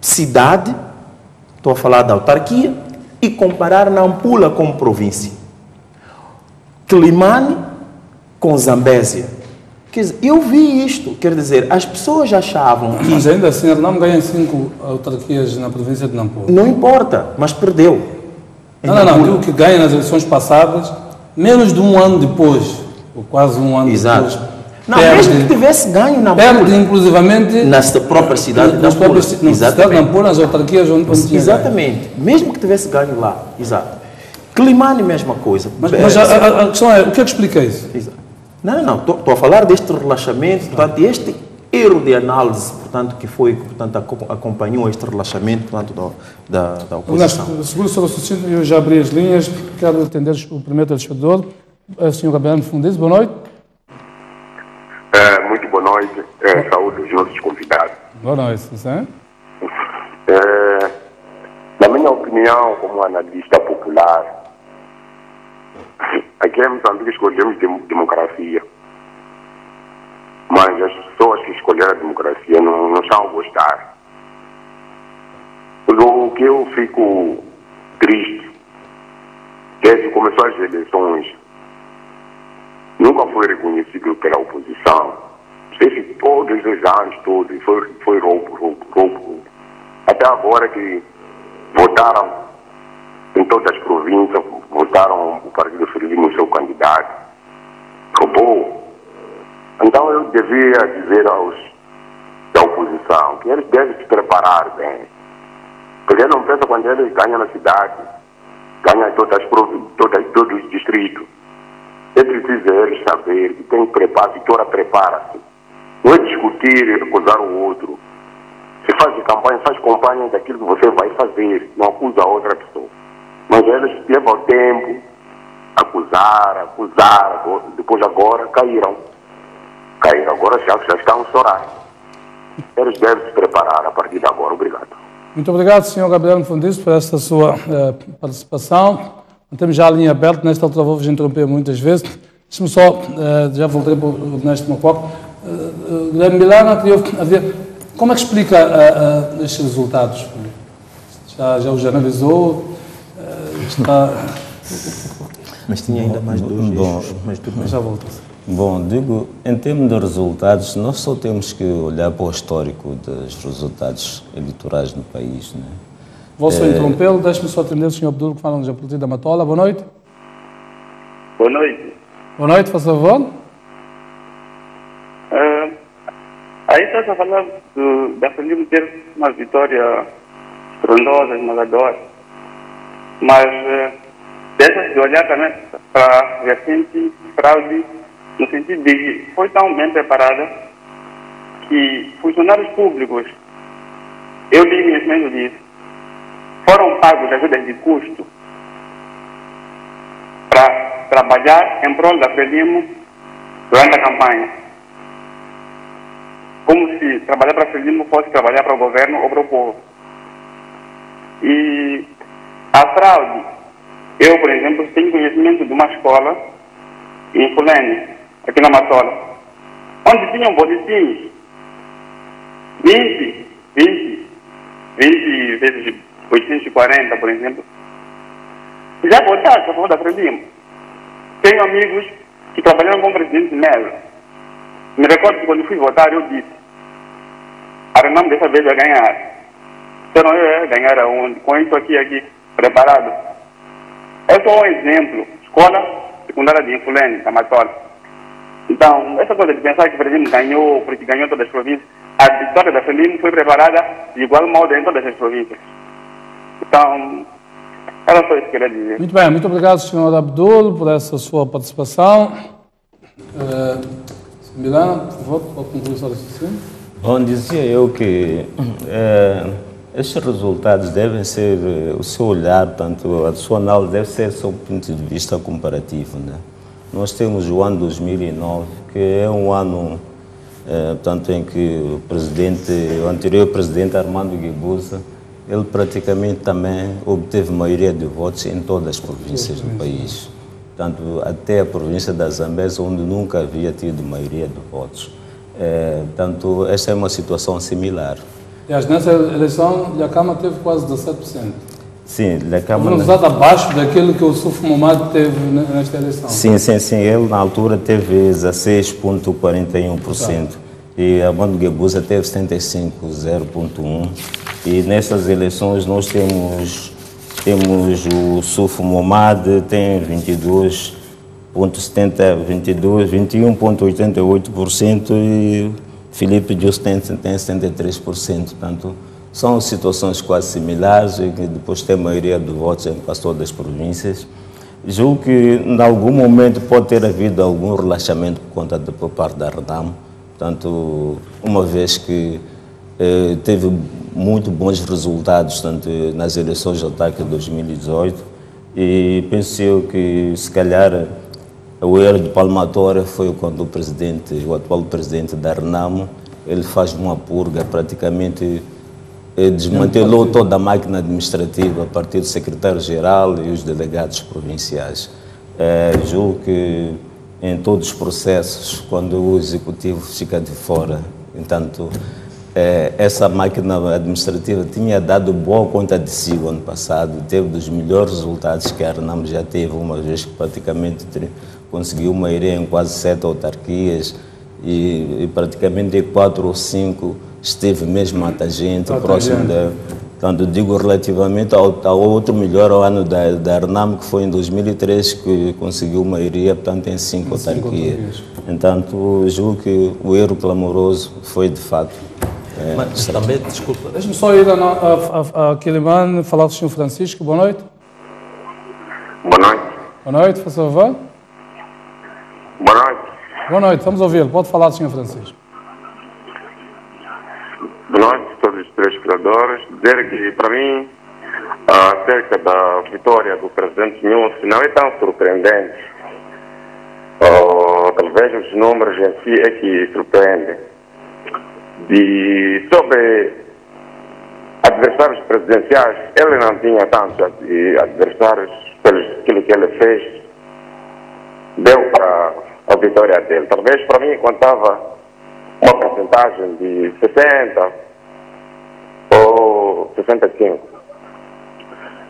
cidade, estou a falar da autarquia, e comparar Nampula com província. Climane com Zambésia. Quer dizer, eu vi isto, quer dizer, as pessoas achavam que... Mas ainda assim, não ganha 5 autarquias na província de Nampula. Não importa, mas perdeu. Não, digo que ganha nas eleições passadas, menos de um ano depois, ou quase um ano depois. Não, mesmo que tivesse ganho na Nampula. Perde, inclusivamente... Na própria cidade de Nampula. Na cidade de Nampula, nas autarquias onde tinha exatamente. Ganho. Mesmo que tivesse ganho lá, exato. Climane, mesma coisa. Mas a questão é, o que é que explica isso? Exato. Não, estou a falar deste relaxamento, portanto, este erro de análise, portanto, que foi, portanto, acompanhou este relaxamento, portanto, da oposição. Segundo o seu raciocínio, eu já abri as linhas, quero atender o primeiro telespectador, o Sr. Gabriel Fundes, boa noite. Muito boa noite, saúde aos nossos convidados. Boa noite, sim. Na minha opinião, como analista popular, aqui em Moçambique escolhemos democracia, mas as pessoas que escolheram a democracia não estão a gostar. O que eu fico triste desde que começou as eleições, nunca foi reconhecido pela oposição. Não sei se todos os anos, todos, foi roubo. Até agora que votaram em todas as províncias, votaram o Partido Frelimo no seu candidato. Roubou. Então eu devia dizer da oposição que eles devem se preparar bem. Porque eu não penso quando eles ganham na cidade, ganham todos os distritos. É preciso eles saber que tem que preparar, a vitória prepara-se. Não é discutir e acusar o outro. Se faz campanha daquilo que você vai fazer, não acusa a outra pessoa. Mas eles levam tempo, acusar, depois agora caíram. Agora já estão a chorar. Eles devem se preparar a partir de agora. Obrigado. Muito obrigado, Sr. Gabriel Mfundiço, por esta sua participação. Temos já a linha aberta, nesta altura vou-vos interromper muitas vezes. Deixe-me só, já voltei para o Ernesto Macoco. Guilherme Milana, queria ver como é que explica estes resultados? Já os analisou? Mas tinha ainda mais dois. Mas já voltou. Bom, digo, em termos de resultados, nós só temos que olhar para o histórico dos resultados eleitorais no país, né? Vou só interrompê-lo, deixe-me só atender o Sr. Abdul, que fala no Partido da Matola. Boa noite. Boa noite. Boa noite, faz favor. Aí está a falar da Frelimo ter uma vitória estrondosa, esmagadora, mas deixa de olhar também para a vertente fraude, no sentido de que foi tão bem preparada que funcionários públicos, eu li mesmo disso, foram pagos ajudas de custo para trabalhar em prol da Frelimo durante a campanha. Como se trabalhar para a Frelimo fosse trabalhar para o governo ou para o povo. E a fraude, eu, por exemplo, tenho conhecimento de uma escola em Fulene, aqui na Matola, onde tinham boletins 20 vezes 840, por exemplo, já votaram a favor da Frelimo. Tenho amigos que trabalharam com o presidente Melo. Me recordo que quando fui votar eu disse: a Renamo dessa vez vai ganhar. Se não ia ganhar aonde? Com isso aqui preparado. É só um exemplo. Escola secundária de Infulene, da Matola. Então, essa coisa de pensar que o Frelimo ganhou, porque ganhou todas as províncias, a vitória da Frelimo foi preparada de igual modo em todas as províncias. Então, era só isso que eu queria dizer. Muito bem, muito obrigado, Sr. Abdul, por essa sua participação. Milana, por favor, pode concluir sua raciocínio. Bom, dizia eu que estes resultados devem ser, o seu olhar, portanto, a sua análise deve ser sob o ponto de vista comparativo, né? Nós temos o ano 2009, que é um ano, portanto, em que o anterior presidente Armando Guebuza, ele praticamente também obteve maioria de votos em todas as províncias do país. Portanto, até a província da Zambésia, onde nunca havia tido maioria de votos. Portanto, esta é uma situação similar. Aliás, nessa eleição, Lhakama teve quase 17%. Sim, Lhakama... Um resultado abaixo daquilo que o Sufo Momad teve nesta eleição. Sim. Ele, na altura, teve 16,41%. E Armando Guebuza teve 75,0,1%. E nessas eleições nós temos o Sufo Momad, tem 21,88% e Filipe Justo tem 73%. Portanto, são situações quase similares e que depois tem a maioria de votos em quase todas as províncias. Julgo que, em algum momento, pode ter havido algum relaxamento por parte da Renamo. Portanto, uma vez que teve muito bons resultados, tanto nas eleições de autarca de 2018, e penso eu que, se calhar, o erro de palmatória foi quando o atual presidente da Renamo, ele faz uma purga, praticamente desmantelou toda a máquina administrativa a partir do secretário-geral e os delegados provinciais. Julgo que em todos os processos, quando o executivo fica de fora, entanto, essa máquina administrativa tinha dado boa conta de si o ano passado, teve dos melhores resultados que a Renamo já teve, uma vez que praticamente conseguiu maioria em quase 7 autarquias e praticamente 4 ou 5 esteve mesmo atagente, próximo da... Portanto, digo relativamente ao outro melhor ano da Renamo, que foi em 2003, que conseguiu maioria, portanto, em 5 autarquias. Entanto, julgo que o erro clamoroso foi de facto. Mas também, desculpa. Deixa-me só ir a Quilimane falar com o Sr. Francisco. Boa noite. Boa noite. Boa noite, por favor. Boa noite. Boa noite, vamos ouvi-lo. Pode falar, Sr. Francisco. Boa noite a todos os telespectadores. Dizer que, para mim, acerca da vitória do presidente Nussi não é tão surpreendente. Talvez os números em si é que surpreendem. Sobre adversários presidenciais, ele não tinha tantos adversários pelo aquilo que ele fez. Deu para a vitória dele. Talvez para mim contava uma porcentagem de 60 ou 65.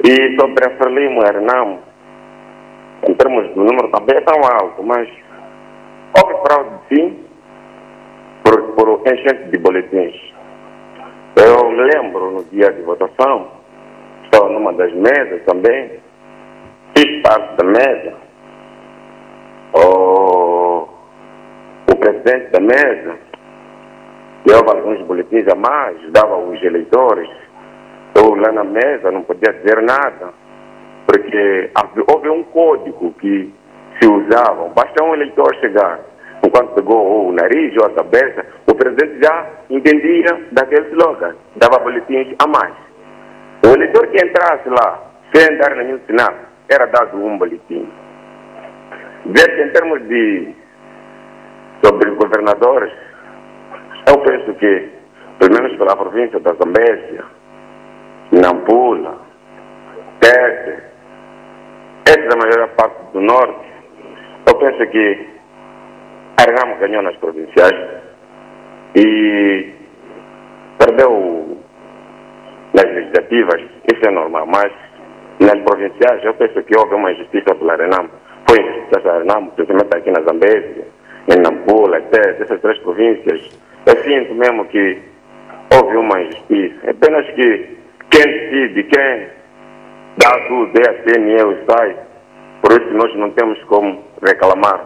E sobre a Frelimo e a Renamo, em termos do número também é tão alto, mas houve fraude sim por enchente de boletins. Eu me lembro no dia de votação, estava numa das mesas também, fiz parte da mesa. O presidente da mesa deu alguns boletins a mais, dava aos eleitores. Eu lá na mesa não podia dizer nada, porque houve um código que se usava. Basta um eleitor chegar, enquanto pegou o nariz ou a cabeça, o presidente já entendia daquele slogan, dava boletins a mais. O eleitor que entrasse lá, sem dar nenhum sinal, era dado um boletim. Ver que em termos sobre governadores, eu penso que, pelo menos pela província da Zambésia, Nampula, Tete, essa da maior parte do norte, eu penso que a Renamo ganhou nas provinciais e perdeu nas legislativas, isso é normal, mas nas provinciais eu penso que houve uma injustiça pela Renamo. Foi injustiça pela Renamo, principalmente aqui na Zambésia, em Nampula, Tete, essas 3 províncias. Eu sinto mesmo que houve uma injustiça. É apenas que quem decide, quem dá tudo, é a CNE, o SAI. Por isso nós não temos como reclamar.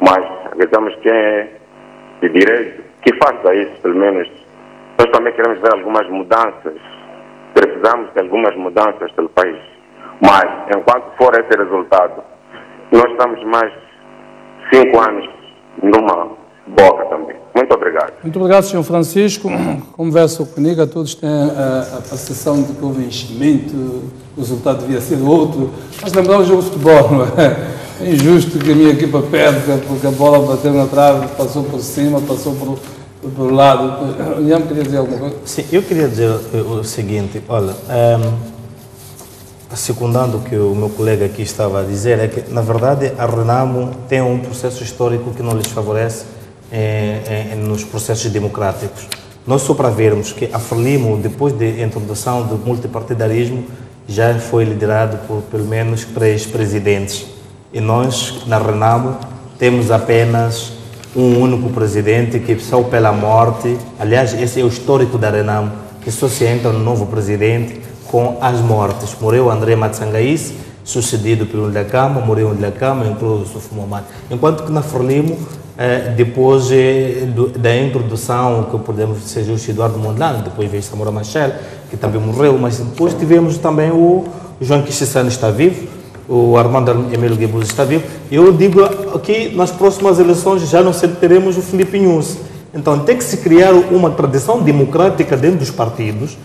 Mas acreditamos quem é de direito que faça isso, pelo menos. Nós também queremos ver algumas mudanças. Precisamos de algumas mudanças pelo país. Mas, enquanto for esse resultado, nós estamos mais 5 anos numa boca também. Muito obrigado. Muito obrigado, Sr. Francisco. Converso comigo, a todos têm a percepção de que houve enchimento, o resultado devia ser outro. Mas lembramos o jogo de futebol, não é? É injusto que a minha equipa perca, porque a bola bateu na trave, passou por cima, passou por lado. O Ian queria dizer alguma coisa? Sim, eu queria dizer o seguinte, olha, secundando o que o meu colega aqui estava a dizer, é que, na verdade, a Renamo tem um processo histórico que não lhes favorece nos processos democráticos. Nós só para vermos que a Frelimo, depois da introdução do multipartidarismo, já foi liderado por pelo menos 3 presidentes. E nós, na Renamo, temos apenas um único presidente que só pela morte, aliás, esse é o histórico da Renamo, que só se entra no novo presidente com as mortes. Morreu André Matsangaís, sucedido pelo Ndakama, morreu o Ndakama, entrou o Suf Momad. Enquanto que na Frelimo, depois da introdução, que podemos ser o Eduardo Mondlane, depois veio Samora Machel, que também morreu, mas depois tivemos também o João Kishissano está vivo, o Armando Emílio Guebus está vivo. Eu digo que nas próximas eleições já não teremos o Filipe Nussi. Então tem que se criar uma tradição democrática dentro dos partidos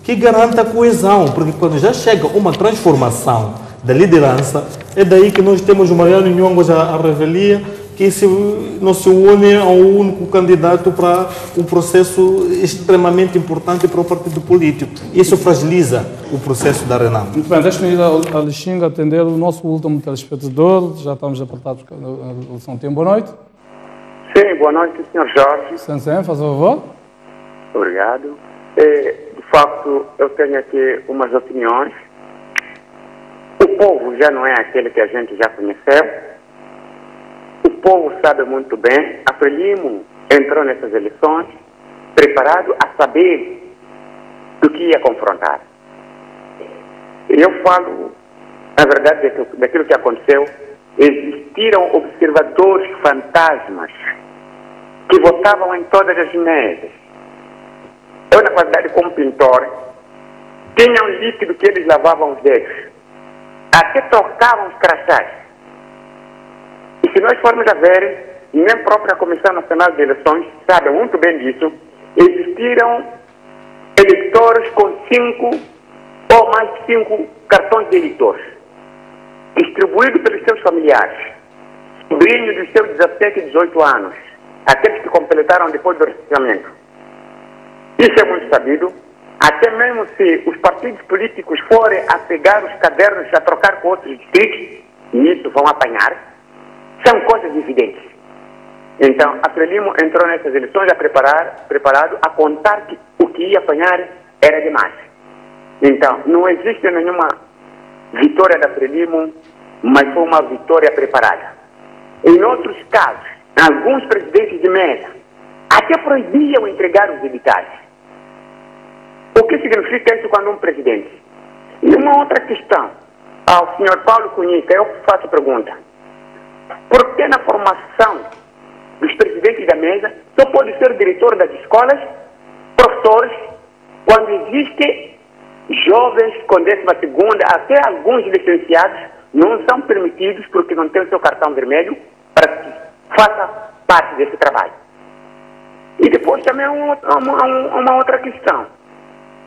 que garanta a coesão, porque quando já chega uma transformação da liderança, é daí que nós temos o Mariano Nhongos a revelia, que não se une a um único candidato para um processo extremamente importante para o partido político. Isso fragiliza o processo da Renamo. Muito bem, deixe-me ir a Lixinga atender o nosso último telespectador. Já estamos apertados porque a eleição tem. Boa noite. Sim, boa noite, Sr. Jorge. Sem, faz favor. obrigado. De facto, eu tenho aqui umas opiniões. O povo já não é aquele que a gente já conheceu. O povo sabe muito bem. A Frelimo entrou nessas eleições preparado a saber do que ia confrontar. E eu falo, na verdade, daquilo que aconteceu. Existiram observadores fantasmas que votavam em todas as mesas. Eu, na qualidade como pintor, tinha um líquido que eles lavavam os dedos. Até trocavam os crachás. E se nós formos a ver, nem a própria Comissão Nacional de Eleições sabe muito bem disso, existiram eleitores com 5 ou mais de 5 cartões de eleitores, distribuídos pelos seus familiares, sobrinhos dos seus 17 e 18 anos, aqueles que completaram depois do registramento. Isso é muito sabido. Até mesmo se os partidos políticos forem a pegar os cadernos a trocar com outros distritos, e isso vão apanhar, são coisas evidentes. Então, a Frelimo entrou nessas eleições preparado a contar que o que ia apanhar era demais. Então, não existe nenhuma vitória da Frelimo, mas foi uma vitória preparada. Em outros casos, alguns presidentes de mesa até proibiam entregar os editais. O que significa isso quando um presidente? E uma outra questão, ao senhor Paulo Cunhica, eu faço a pergunta. Por que na formação dos presidentes da mesa só pode ser diretor das escolas, professores, quando existem jovens com 12ª, até alguns licenciados, não são permitidos porque não têm o seu cartão vermelho para que faça parte desse trabalho. E depois também uma outra questão.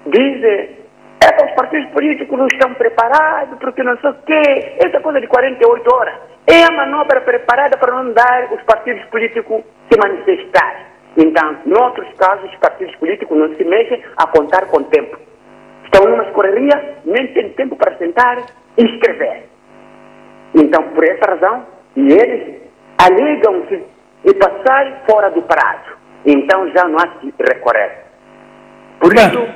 Dizem, que os partidos políticos não estão preparados porque não sei o quê, essa coisa de 48 horas. É a manobra preparada para não dar os partidos políticos se manifestarem. Então, em outros casos, os partidos políticos não se mexem a contar com tempo. Estão numa escorreria, nem tem tempo para sentar e escrever. Então, por essa razão, eles alegam-se e passar fora do prazo. Então, já não há que recorrer. Por isso,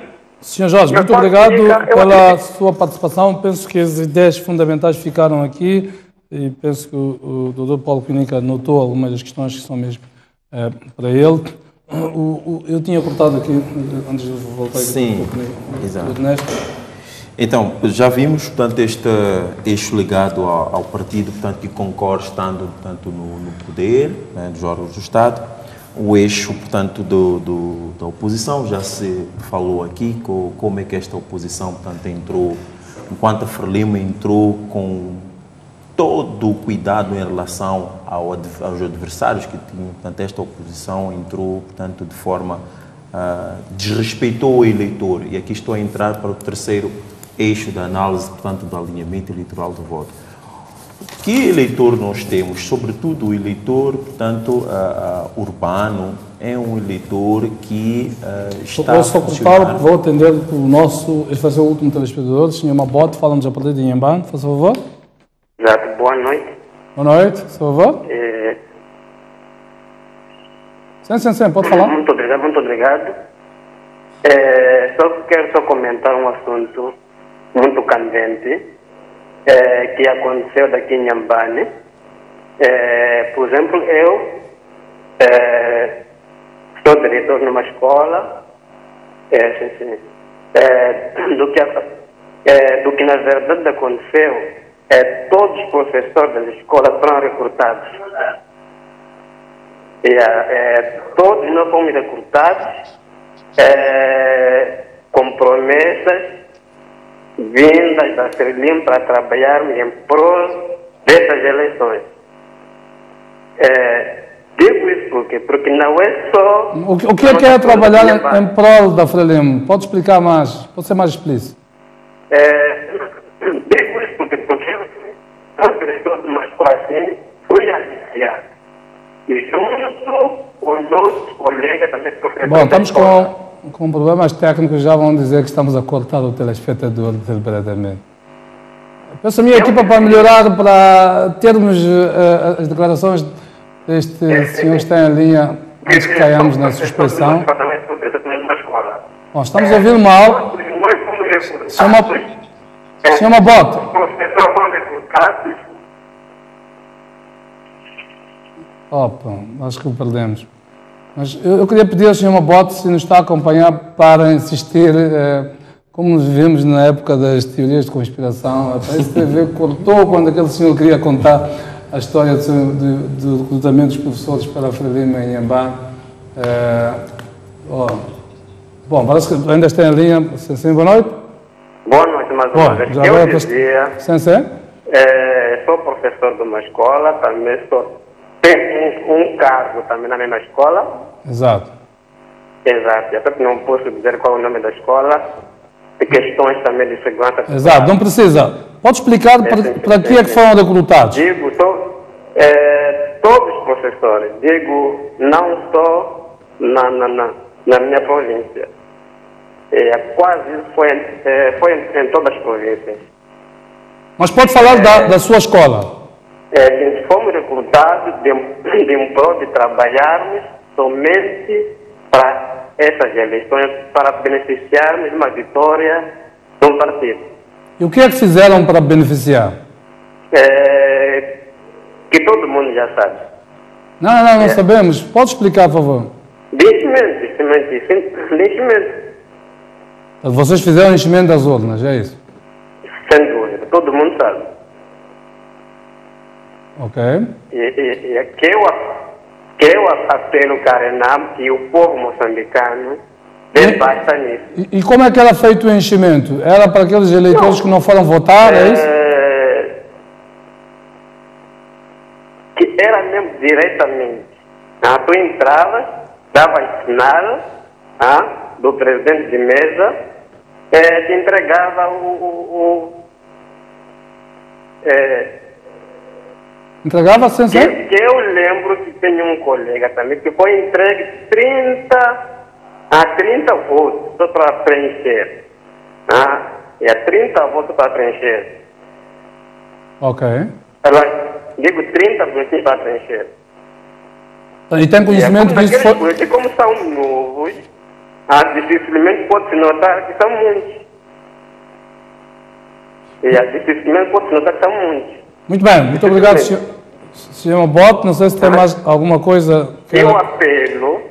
Sr. Jorge, muito obrigado pela sua participação. Penso que as ideias fundamentais ficaram aqui e penso que o Dr. Paulo Cunhica notou algumas das questões que são mesmo para ele. Eu tinha cortado aqui, antes de voltar aqui. Sim, exato. Então, já vimos, portanto, este eixo ligado ao partido, portanto, que concorre estando, portanto, no poder, né, dos órgãos do Estado. O eixo, portanto, da oposição, já se falou aqui como é que esta oposição, portanto, entrou, enquanto a Frelimo entrou com todo o cuidado em relação aos adversários que tinham, portanto, esta oposição entrou, portanto, de forma, desrespeitou o eleitor. E aqui estou a entrar para o terceiro eixo da análise, portanto, do alinhamento eleitoral do voto. Que eleitor nós temos? Sobretudo o eleitor, portanto, urbano, é um eleitor que está... Posso só cortá-lo, vou atender o nosso... Este vai ser o último telespectador, o Sr. Mabote, falamos a partir de Inhambane, faz favor. Exato, boa noite. Boa noite, por favor. Sim, pode falar. Muito obrigado. Quero comentar um assunto muito candente que aconteceu daqui em Inhambane. Por exemplo, eu sou diretor numa escola, do que na verdade aconteceu, todos os professores das escolas foram recrutados. Todos nós fomos recrutados com promessas vindas da Frelimo para trabalharmos em prol dessas eleições. Digo isso porque não é só... O que é trabalhar em prol da Frelimo? Pode explicar mais? Pode ser mais explícito? Digo isso porque eu diretor de uma escola assim, fui aliciado. E junto o nosso colega também professor... Bom, estamos com problemas técnicos, já vão dizer que estamos a cortar o telespectador deliberadamente. Peço a minha equipa para melhorar, para termos as declarações deste senhor que está em linha, antes que caiamos na suspeição. Bom, estamos a ouvir mal. Senhor Mabote. Opa, acho que o perdemos. Mas eu queria pedir ao Sr. Mabote se nos está a acompanhar para insistir, como vivemos na época das teorias de conspiração, a TV cortou quando aquele senhor queria contar a história do recrutamento dos professores para a Frelimo em Inhambane. Bom, parece que ainda está em linha. Sensei, boa noite. Boa noite, mais uma vez. Eu dizia... Sensei? Sou professor de uma escola, também tenho um cargo também na mesma escola. Exato. Exato, até que não posso dizer qual é o nome da escola, de questões também de segurança. Exato, não precisa. Pode explicar para que é que foram recrutados? Digo, todos os professores, digo, não só na minha província. Quase foi em todas as províncias. Mas pode falar da sua escola? Fomos recrutados de prol de trabalharmos somente para essas eleições, para beneficiarmos de uma vitória de um partido. E o que é que fizeram para beneficiar? Que todo mundo já sabe. Não sabemos. Pode explicar, por favor? Enchimento. Vocês fizeram enchimento das urnas, é isso? Sem dúvida, todo mundo sabe. Ok. Que eu apelo, Karenam, e o povo moçambicano debata nisso. E como é que era feito o enchimento? Era para aqueles eleitores que não foram votar, é isso? Que era mesmo diretamente. Tu entravas, davas sinal do presidente de mesa, te entregava Entregava sem ser? Que eu lembro que tem um colega também que foi entregue 30 votos só para preencher. E a 30 votos para preencher. Ok. Digo 30 votos para preencher. E tem conhecimento disso? Como são novos, dificilmente pode-se notar que são muitos. Dificilmente pode-se notar que são muitos. Muito bem, muito obrigado, Sr. Mabote. Não sei se tem mais alguma coisa. Eu apelo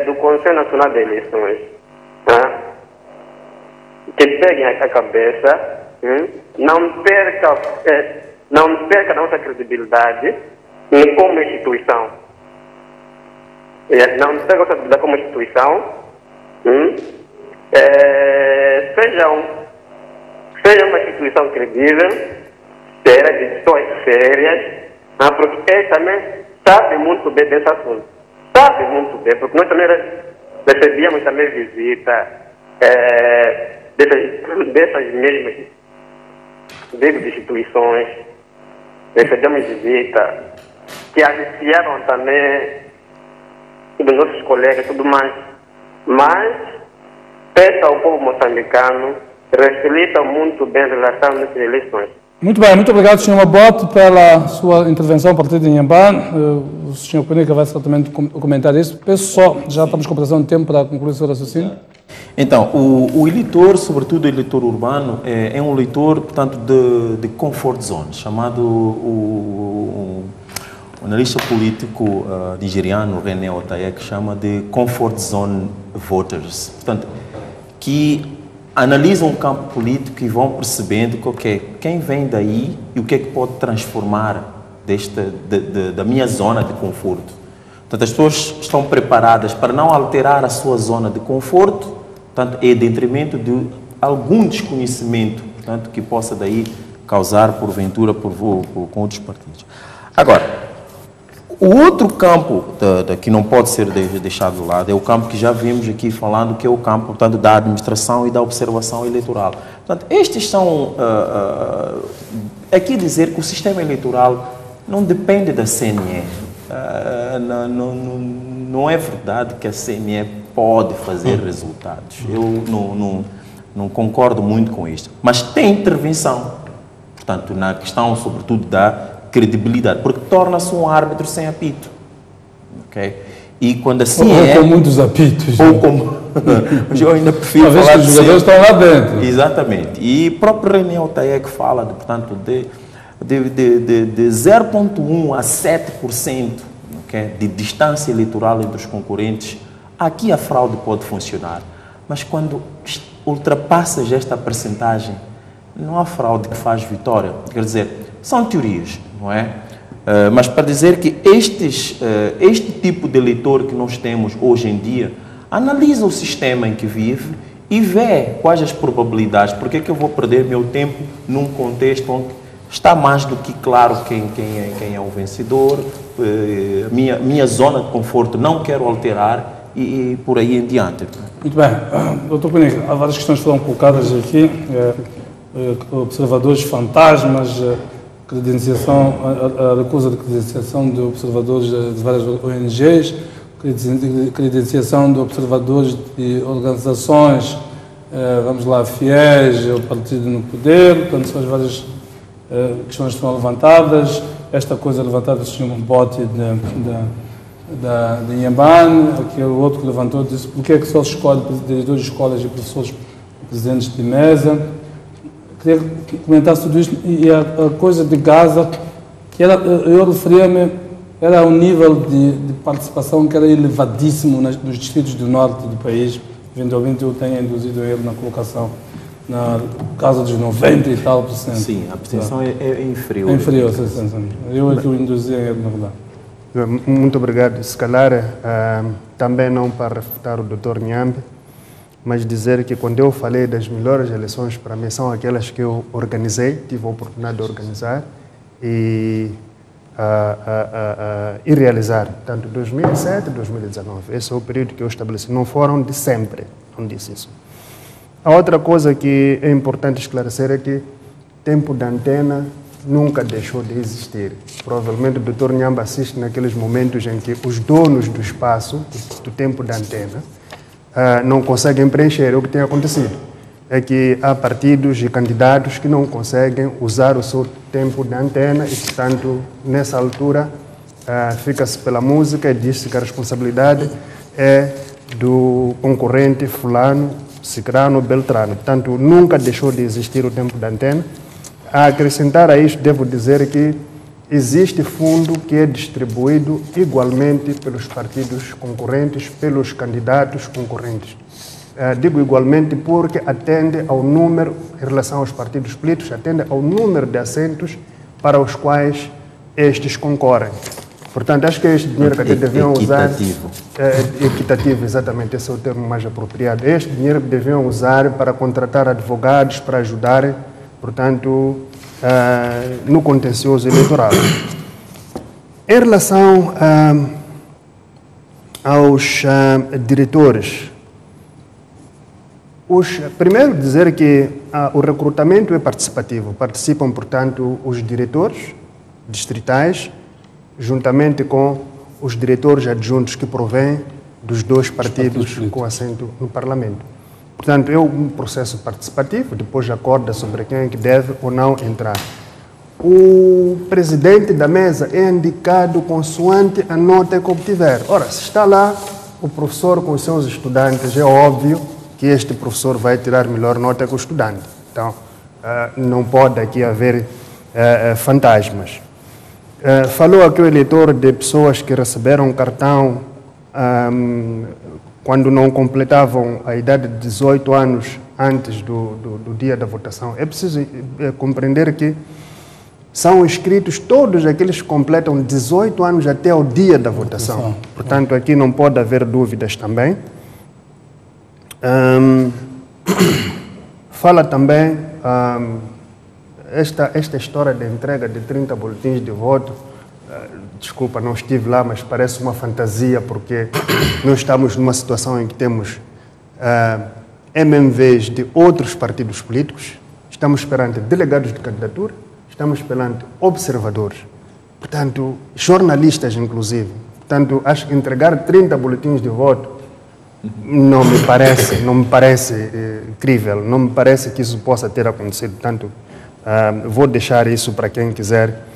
do Conselho Nacional de Eleições que peguem a cabeça, não perca a nossa credibilidade como instituição. Não perca a nossa credibilidade como instituição. Seja uma instituição credível, de pessoas sérias, porque ele também sabe muito bem desse assunto. Sabe muito bem, porque nós também recebíamos também visita dessas mesmas instituições, recebemos visita, que anunciaram também dos nossos colegas e tudo mais. Mas peço ao povo moçambicano, reflita muito bem em relação a essas eleições. Muito bem, muito obrigado, Sr. Mabote, pela sua intervenção a partir de Inhambane. O Sr. Punica vai certamente comentar isso. Penso só, já estamos com pressão de tempo para concluir o seu raciocínio. Então, o eleitor, sobretudo o eleitor urbano, é um eleitor, portanto, de comfort zone, chamado o analista político nigeriano René Otaye, que chama de comfort zone voters. Portanto, que analisam o campo político e vão percebendo que quem vem daí e o que é que pode transformar da minha zona de conforto. Portanto, as pessoas estão preparadas para não alterar a sua zona de conforto, portanto, em detrimento de algum desconhecimento, portanto, que possa daí causar, porventura, com outros partidos. Agora, o outro campo que não pode ser deixado de lado é o campo que já vimos aqui falando, que é o campo, portanto, da administração e da observação eleitoral. Portanto, estes são, aqui dizer que o sistema eleitoral não depende da CNE. Não é verdade que a CNE pode fazer resultados. Eu não concordo muito com isto. Mas tem intervenção, portanto, na questão, sobretudo, da credibilidade, porque torna-se um árbitro sem apito. Okay? E quando assim ou com muitos apitos. Ou com Mas eu ainda prefiro Uma vez falar que os jogadores estão lá dentro. Exatamente. E o próprio René Otaek fala, portanto, de 0,1% a 7%, okay, de distância eleitoral entre os concorrentes. Aqui a fraude pode funcionar. Mas quando ultrapassas esta percentagem, não há fraude que faz vitória. Quer dizer, são teorias, não é? Mas para dizer que este tipo de eleitor que nós temos hoje em dia analisa o sistema em que vive e vê quais as probabilidades. Por que é que eu vou perder meu tempo num contexto onde está mais do que claro quem é o vencedor, minha zona de conforto não quero alterar e por aí em diante. Muito bem. Doutor Cunha, há várias questões que foram colocadas aqui. Observadores fantasmas, credenciação, a recusa de credenciação de observadores de várias ONGs, credenciação de observadores de organizações, vamos lá, fiéis ao partido no poder. Portanto, são as várias questões que foram levantadas. Esta coisa levantada se chama um bote de Inhamban. Aquele outro que levantou disse porque é que só se escolhe diretores de escolas e professores presidentes de mesa. Queria que comentasse tudo isto. E a coisa de Gaza, que era, eu referia-me, era um nível de participação que era elevadíssimo nos distritos do norte do país. Eventualmente eu tenho induzido ele na colocação na casa dos 90 e tal %. Sim, a abstenção é inferior. É inferior, eu é que o induzi a ele, na verdade. Muito obrigado. Se calhar, também não para refutar o Dr. Nyambe, mas dizer que quando eu falei das melhores eleições, para mim são aquelas que eu organizei, tive a oportunidade de organizar e realizar, tanto 2007 e 2019. Esse é o período que eu estabeleci. Não foram de sempre, não disse isso. A outra coisa que é importante esclarecer é que tempo de antena nunca deixou de existir. Provavelmente o Dr. Nyambe assiste naqueles momentos em que os donos do espaço, do tempo de antena, não conseguem preencher. O que tem acontecido é que há partidos e candidatos que não conseguem usar o seu tempo de antena e, portanto, nessa altura, fica-se pela música e diz-se que a responsabilidade é do concorrente fulano, cicrano, beltrano. Portanto, nunca deixou de existir o tempo de antena. A acrescentar a isto, devo dizer que existe fundo que é distribuído igualmente pelos partidos concorrentes, pelos candidatos concorrentes. Digo igualmente porque atende ao número, em relação aos partidos políticos, atende ao número de assentos para os quais estes concorrem. Portanto, acho que este dinheiro que até deviam usar... Equitativo, exatamente, esse é o termo mais apropriado. Este dinheiro que deviam usar para contratar advogados, para ajudarem, portanto, no contencioso eleitoral. Em relação aos diretores, primeiro dizer que o recrutamento é participativo. Participam, portanto, os diretores distritais, juntamente com os diretores adjuntos que provêm dos dois partidos com assento no Parlamento. Portanto, é um processo participativo, depois acorda sobre quem é que deve ou não entrar. O presidente da mesa é indicado consoante a nota que obtiver. Ora, se está lá o professor com os seus estudantes, é óbvio que este professor vai tirar melhor nota que o estudante. Então, não pode aqui haver fantasmas. Falou aqui o eleitor de pessoas que receberam cartão quando não completavam a idade de 18 anos antes do dia da votação. É preciso compreender que são inscritos todos aqueles que completam 18 anos até o dia da votação. Portanto, aqui não pode haver dúvidas também. Fala também esta história de entrega de 30 boletins de voto. Desculpa, não estive lá, mas parece uma fantasia, porque nós estamos numa situação em que temos MMVs de outros partidos políticos, estamos perante delegados de candidatura, estamos perante observadores, portanto, jornalistas inclusive. Portanto, acho que entregar 30 boletins de voto não me parece crível, não me parece que isso possa ter acontecido. Portanto, vou deixar isso para quem quiser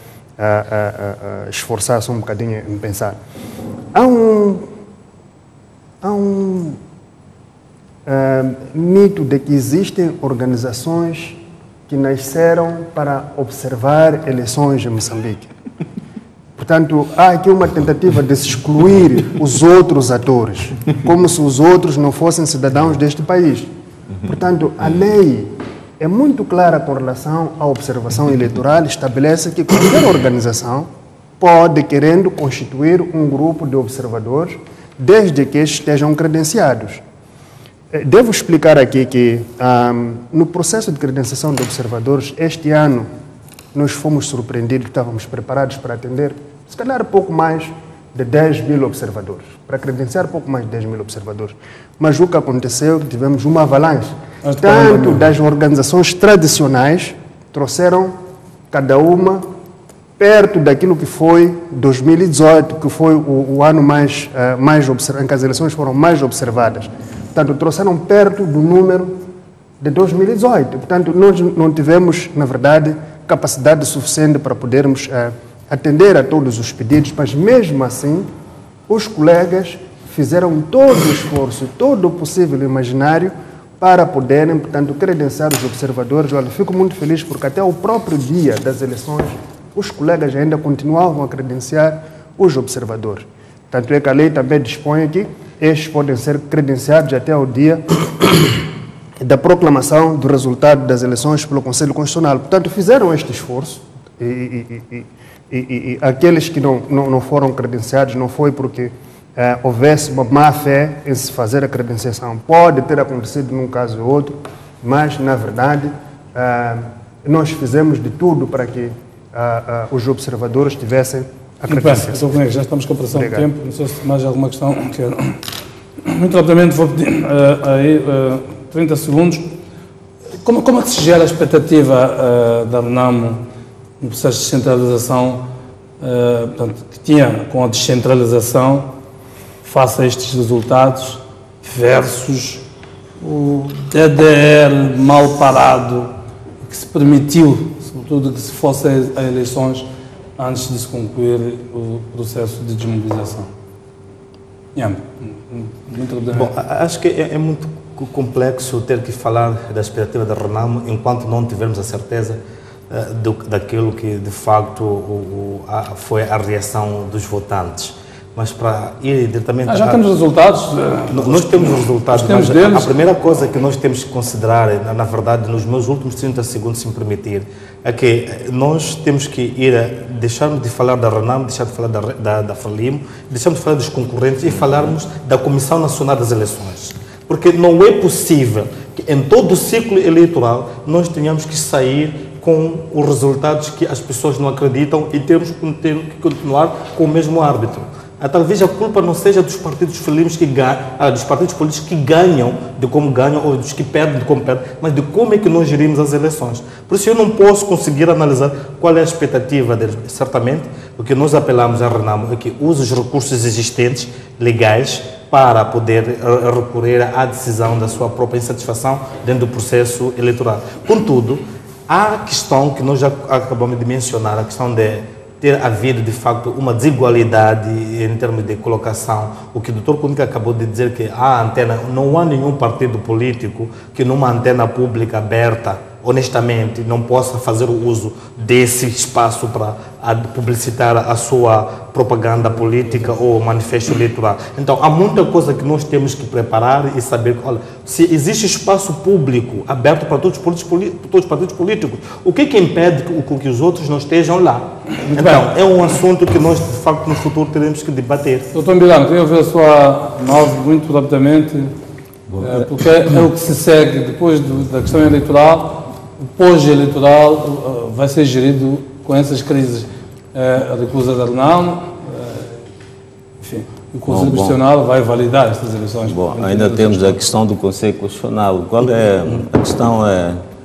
esforçar-se um bocadinho em pensar. Há mito de que existem organizações que nasceram para observar eleições em Moçambique. Portanto, há aqui uma tentativa de se excluir os outros atores, como se os outros não fossem cidadãos deste país. Portanto, a lei é muito clara com relação à observação eleitoral, estabelece que qualquer organização pode, querendo constituir um grupo de observadores, desde que estejam credenciados. Devo explicar aqui que, no processo de credenciação de observadores, este ano, nós fomos surpreendidos, estávamos preparados para atender, se calhar pouco mais de 10 mil observadores, para credenciar pouco mais de 10 mil observadores. Mas o que aconteceu, tivemos uma avalanche. Tanto das organizações tradicionais, trouxeram cada uma perto daquilo que foi 2018, que foi o ano em que as eleições foram mais observadas. Portanto, trouxeram perto do número de 2018. Portanto, nós não tivemos, na verdade, capacidade suficiente para podermos atender a todos os pedidos, mas mesmo assim, os colegas fizeram todo o esforço, todo o possível e imaginário para poderem, portanto, credenciar os observadores. Olha, fico muito feliz porque até o próprio dia das eleições, os colegas ainda continuavam a credenciar os observadores. Tanto é que a lei também dispõe que estes podem ser credenciados até o dia da proclamação do resultado das eleições pelo Conselho Constitucional. Portanto, fizeram este esforço e aqueles que não foram credenciados não foi porque houvesse uma má-fé em se fazer a credenciação. Pode ter acontecido num caso ou outro, mas, na verdade, nós fizemos de tudo para que os observadores tivessem a credenciação. Muito bem, já estamos com a pressão do tempo. Não sei se mais alguma questão. Muito rapidamente vou pedir aí 30 segundos. Como é que se gera a expectativa da RENAMO no processo de descentralização, portanto, que tinha com a descentralização, face a estes resultados, versus o DDR mal parado, que se permitiu, sobretudo, que se fosse a eleições antes de se concluir o processo de desmobilização? Muito bom, acho que é muito complexo ter que falar da expectativa da RENAMO enquanto não tivermos a certeza daquilo que, de facto, foi a reação dos votantes. Mas para ir diretamente... já temos resultados? Nós temos os resultados, temos mas deles. A primeira coisa que nós temos que considerar, na verdade, nos meus últimos 30 segundos, se me permitir, é que nós temos que deixarmos de falar da RENAMO, deixar de falar da FRELIMO, deixarmos de falar dos concorrentes e falarmos da Comissão Nacional das Eleições. Porque não é possível que em todo o ciclo eleitoral nós tenhamos que sair com os resultados que as pessoas não acreditam e temos que continuar com o mesmo árbitro. Talvez a culpa não seja dos partidos felizes dos partidos políticos que ganham de como ganham ou dos que perdem de como perdem, mas de como é que nós gerimos as eleições. Por isso eu não posso conseguir analisar qual é a expectativa deles. Certamente, o que nós apelamos à RENAMO é que use os recursos existentes, legais, para poder recorrer à decisão da sua própria insatisfação dentro do processo eleitoral. Contudo, há a questão que nós já acabamos de mencionar, a questão de ter havido, de facto, uma desigualdade em termos de colocação. O que o Dr. Kunika acabou de dizer, que não há nenhum partido político que numa antena pública aberta, honestamente, não possa fazer o uso desse espaço para publicitar a sua propaganda política ou manifesto eleitoral. Então, há muita coisa que nós temos que preparar e saber, olha, se existe espaço público aberto para todos os partidos políticos, o que impede que os outros não estejam lá? Então, é um assunto que nós, de facto, no futuro teremos que debater. Dr. Milano, queria ouvir a sua análise muito rapidamente, porque é o que se segue depois da questão eleitoral. O pós-eleitoral vai ser gerido com essas crises. A recusa da RENAMO, enfim, o Conselho Constitucional vai validar estas eleições. Bom, ainda temos a questão do Conselho Constitucional. Qual é a questão?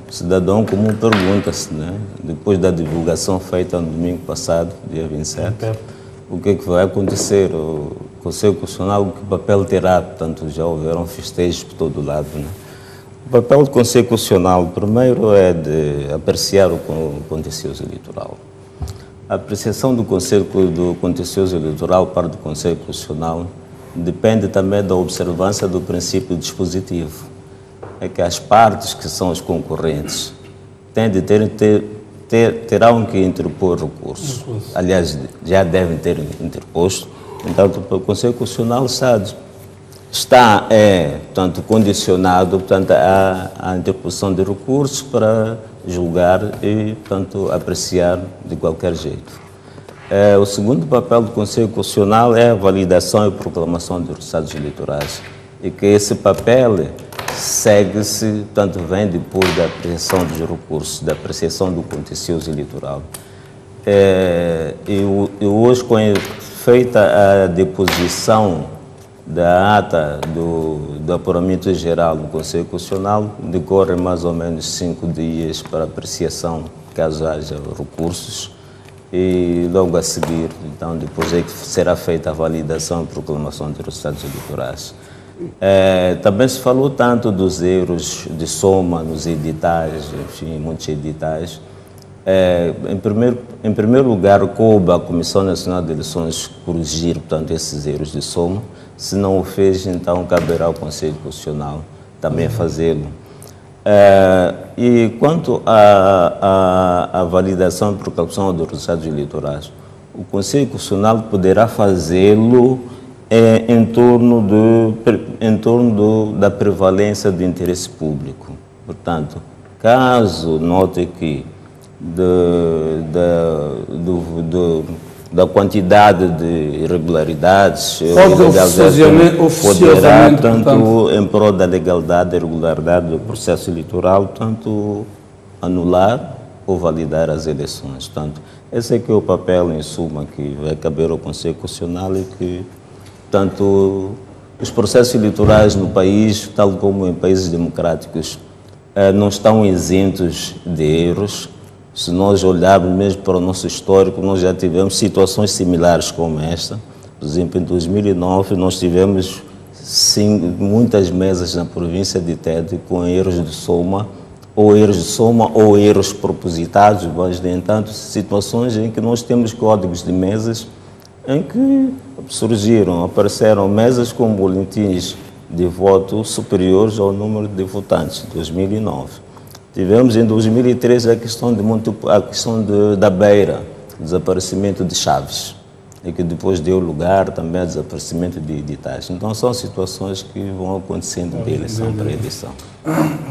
O cidadão comum pergunta-se, né? Depois da divulgação feita no domingo passado, dia 27, o que é que vai acontecer? O Conselho Constitucional, que papel terá? Portanto, já houveram festejos por todo lado, né? O papel do Conselho Constitucional, primeiro, é de apreciar o contencioso eleitoral. A apreciação do contencioso eleitoral para o Conselho Constitucional depende também da observância do princípio dispositivo. É que as partes que são os concorrentes terão que interpor recursos. Aliás, já devem ter interposto. Então, o Conselho Constitucional está portanto, condicionado, portanto, à interposição de recursos para julgar e, portanto, apreciar de qualquer jeito. O segundo papel do Conselho Constitucional é a validação e proclamação dos resultados eleitorais. E que esse papel segue-se, portanto, vem depois da apreciação dos recursos, da apreciação do contencioso eleitoral. E hoje, com feita a deposição da ata do apuramento geral do Conselho Constitucional, decorre mais ou menos 5 dias para apreciação, caso haja recursos, e logo a seguir, então, depois é que será feita a validação e proclamação dos resultados eleitorais. Também se falou tanto dos erros de soma nos editais, enfim, muitos editais. Em primeiro lugar, coube à Comissão Nacional de Eleições corrigir, portanto, esses erros de soma. Se não o fez, então caberá ao Conselho Constitucional também fazê-lo. E quanto à validação e proclamação dos resultados eleitorais, o Conselho Constitucional poderá fazê-lo em torno da prevalência do interesse público. Portanto, caso note que da quantidade de irregularidades poderá, tanto em prol da legalidade e regularidade do processo eleitoral, tanto anular ou validar as eleições. Portanto, esse é que é o papel, em suma, que vai caber ao Conselho Constitucional e que, portanto, os processos eleitorais no país, tal como em países democráticos, não estão isentos de erros. Se nós olharmos mesmo para o nosso histórico, nós já tivemos situações similares como esta. Por exemplo, em 2009, nós tivemos muitas mesas na província de Tete com erros de soma ou erros propositados, mas, no entanto, situações em que nós temos códigos de mesas em que apareceram mesas com boletins de voto superiores ao número de votantes, em 2009. Tivemos em 2013 a questão da Beira, o desaparecimento de chaves, e que depois deu lugar também ao desaparecimento de editais. Então são situações que vão acontecendo de eleição para eleição.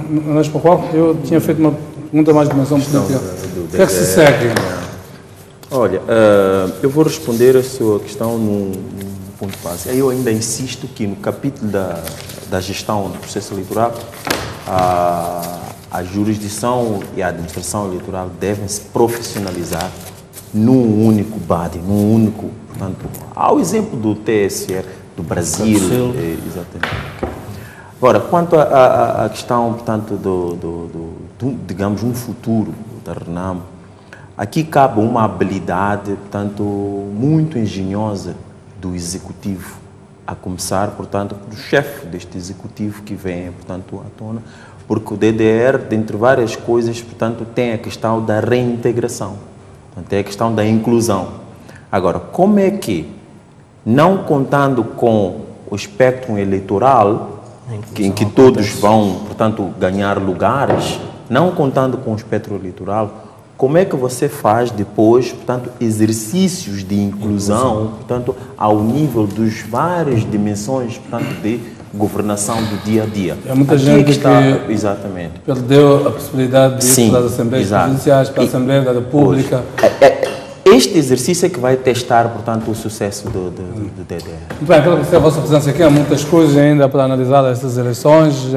Mas, eu tinha feito uma pergunta mais de dimensão política. O que é que se segue? Olha, eu vou responder a sua questão num ponto base. Eu ainda insisto que no capítulo da gestão do processo eleitoral, a jurisdição e a administração eleitoral devem se profissionalizar num único body, portanto, ao exemplo do TSE do Brasil, exatamente. Agora, quanto à questão, portanto, digamos, um futuro da RENAM, aqui cabe uma habilidade, portanto, muito engenhosa do executivo, a começar, portanto, do chefe deste executivo que vem, portanto, à tona, porque o DDR, dentre várias coisas, portanto, tem a questão da reintegração, portanto, tem a questão da inclusão. Agora, como é que, não contando com o espectro eleitoral, em que todos vão, portanto, ganhar lugares, não contando com o espectro eleitoral, como é que você faz depois, portanto, exercícios de inclusão, portanto, ao nível dos várias dimensões, portanto, de governação do dia a dia? Há muita gente que exatamente perdeu a possibilidade de ir para as Assembleias Presidenciais, para a Assembleia da República. Este exercício é que vai testar, portanto, o sucesso do DDR. Muito bem, quero agradecer a vossa presença aqui. Há muitas coisas ainda para analisar estas eleições.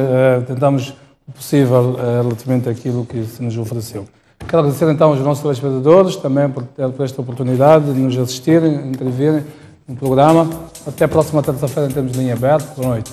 Tentamos o possível relativamente àquilo que se nos ofereceu. Quero agradecer então aos nossos telespectadores também por esta oportunidade de nos assistirem, intervirem no programa. Até a próxima terça-feira em termos de linha aberta. Boa noite.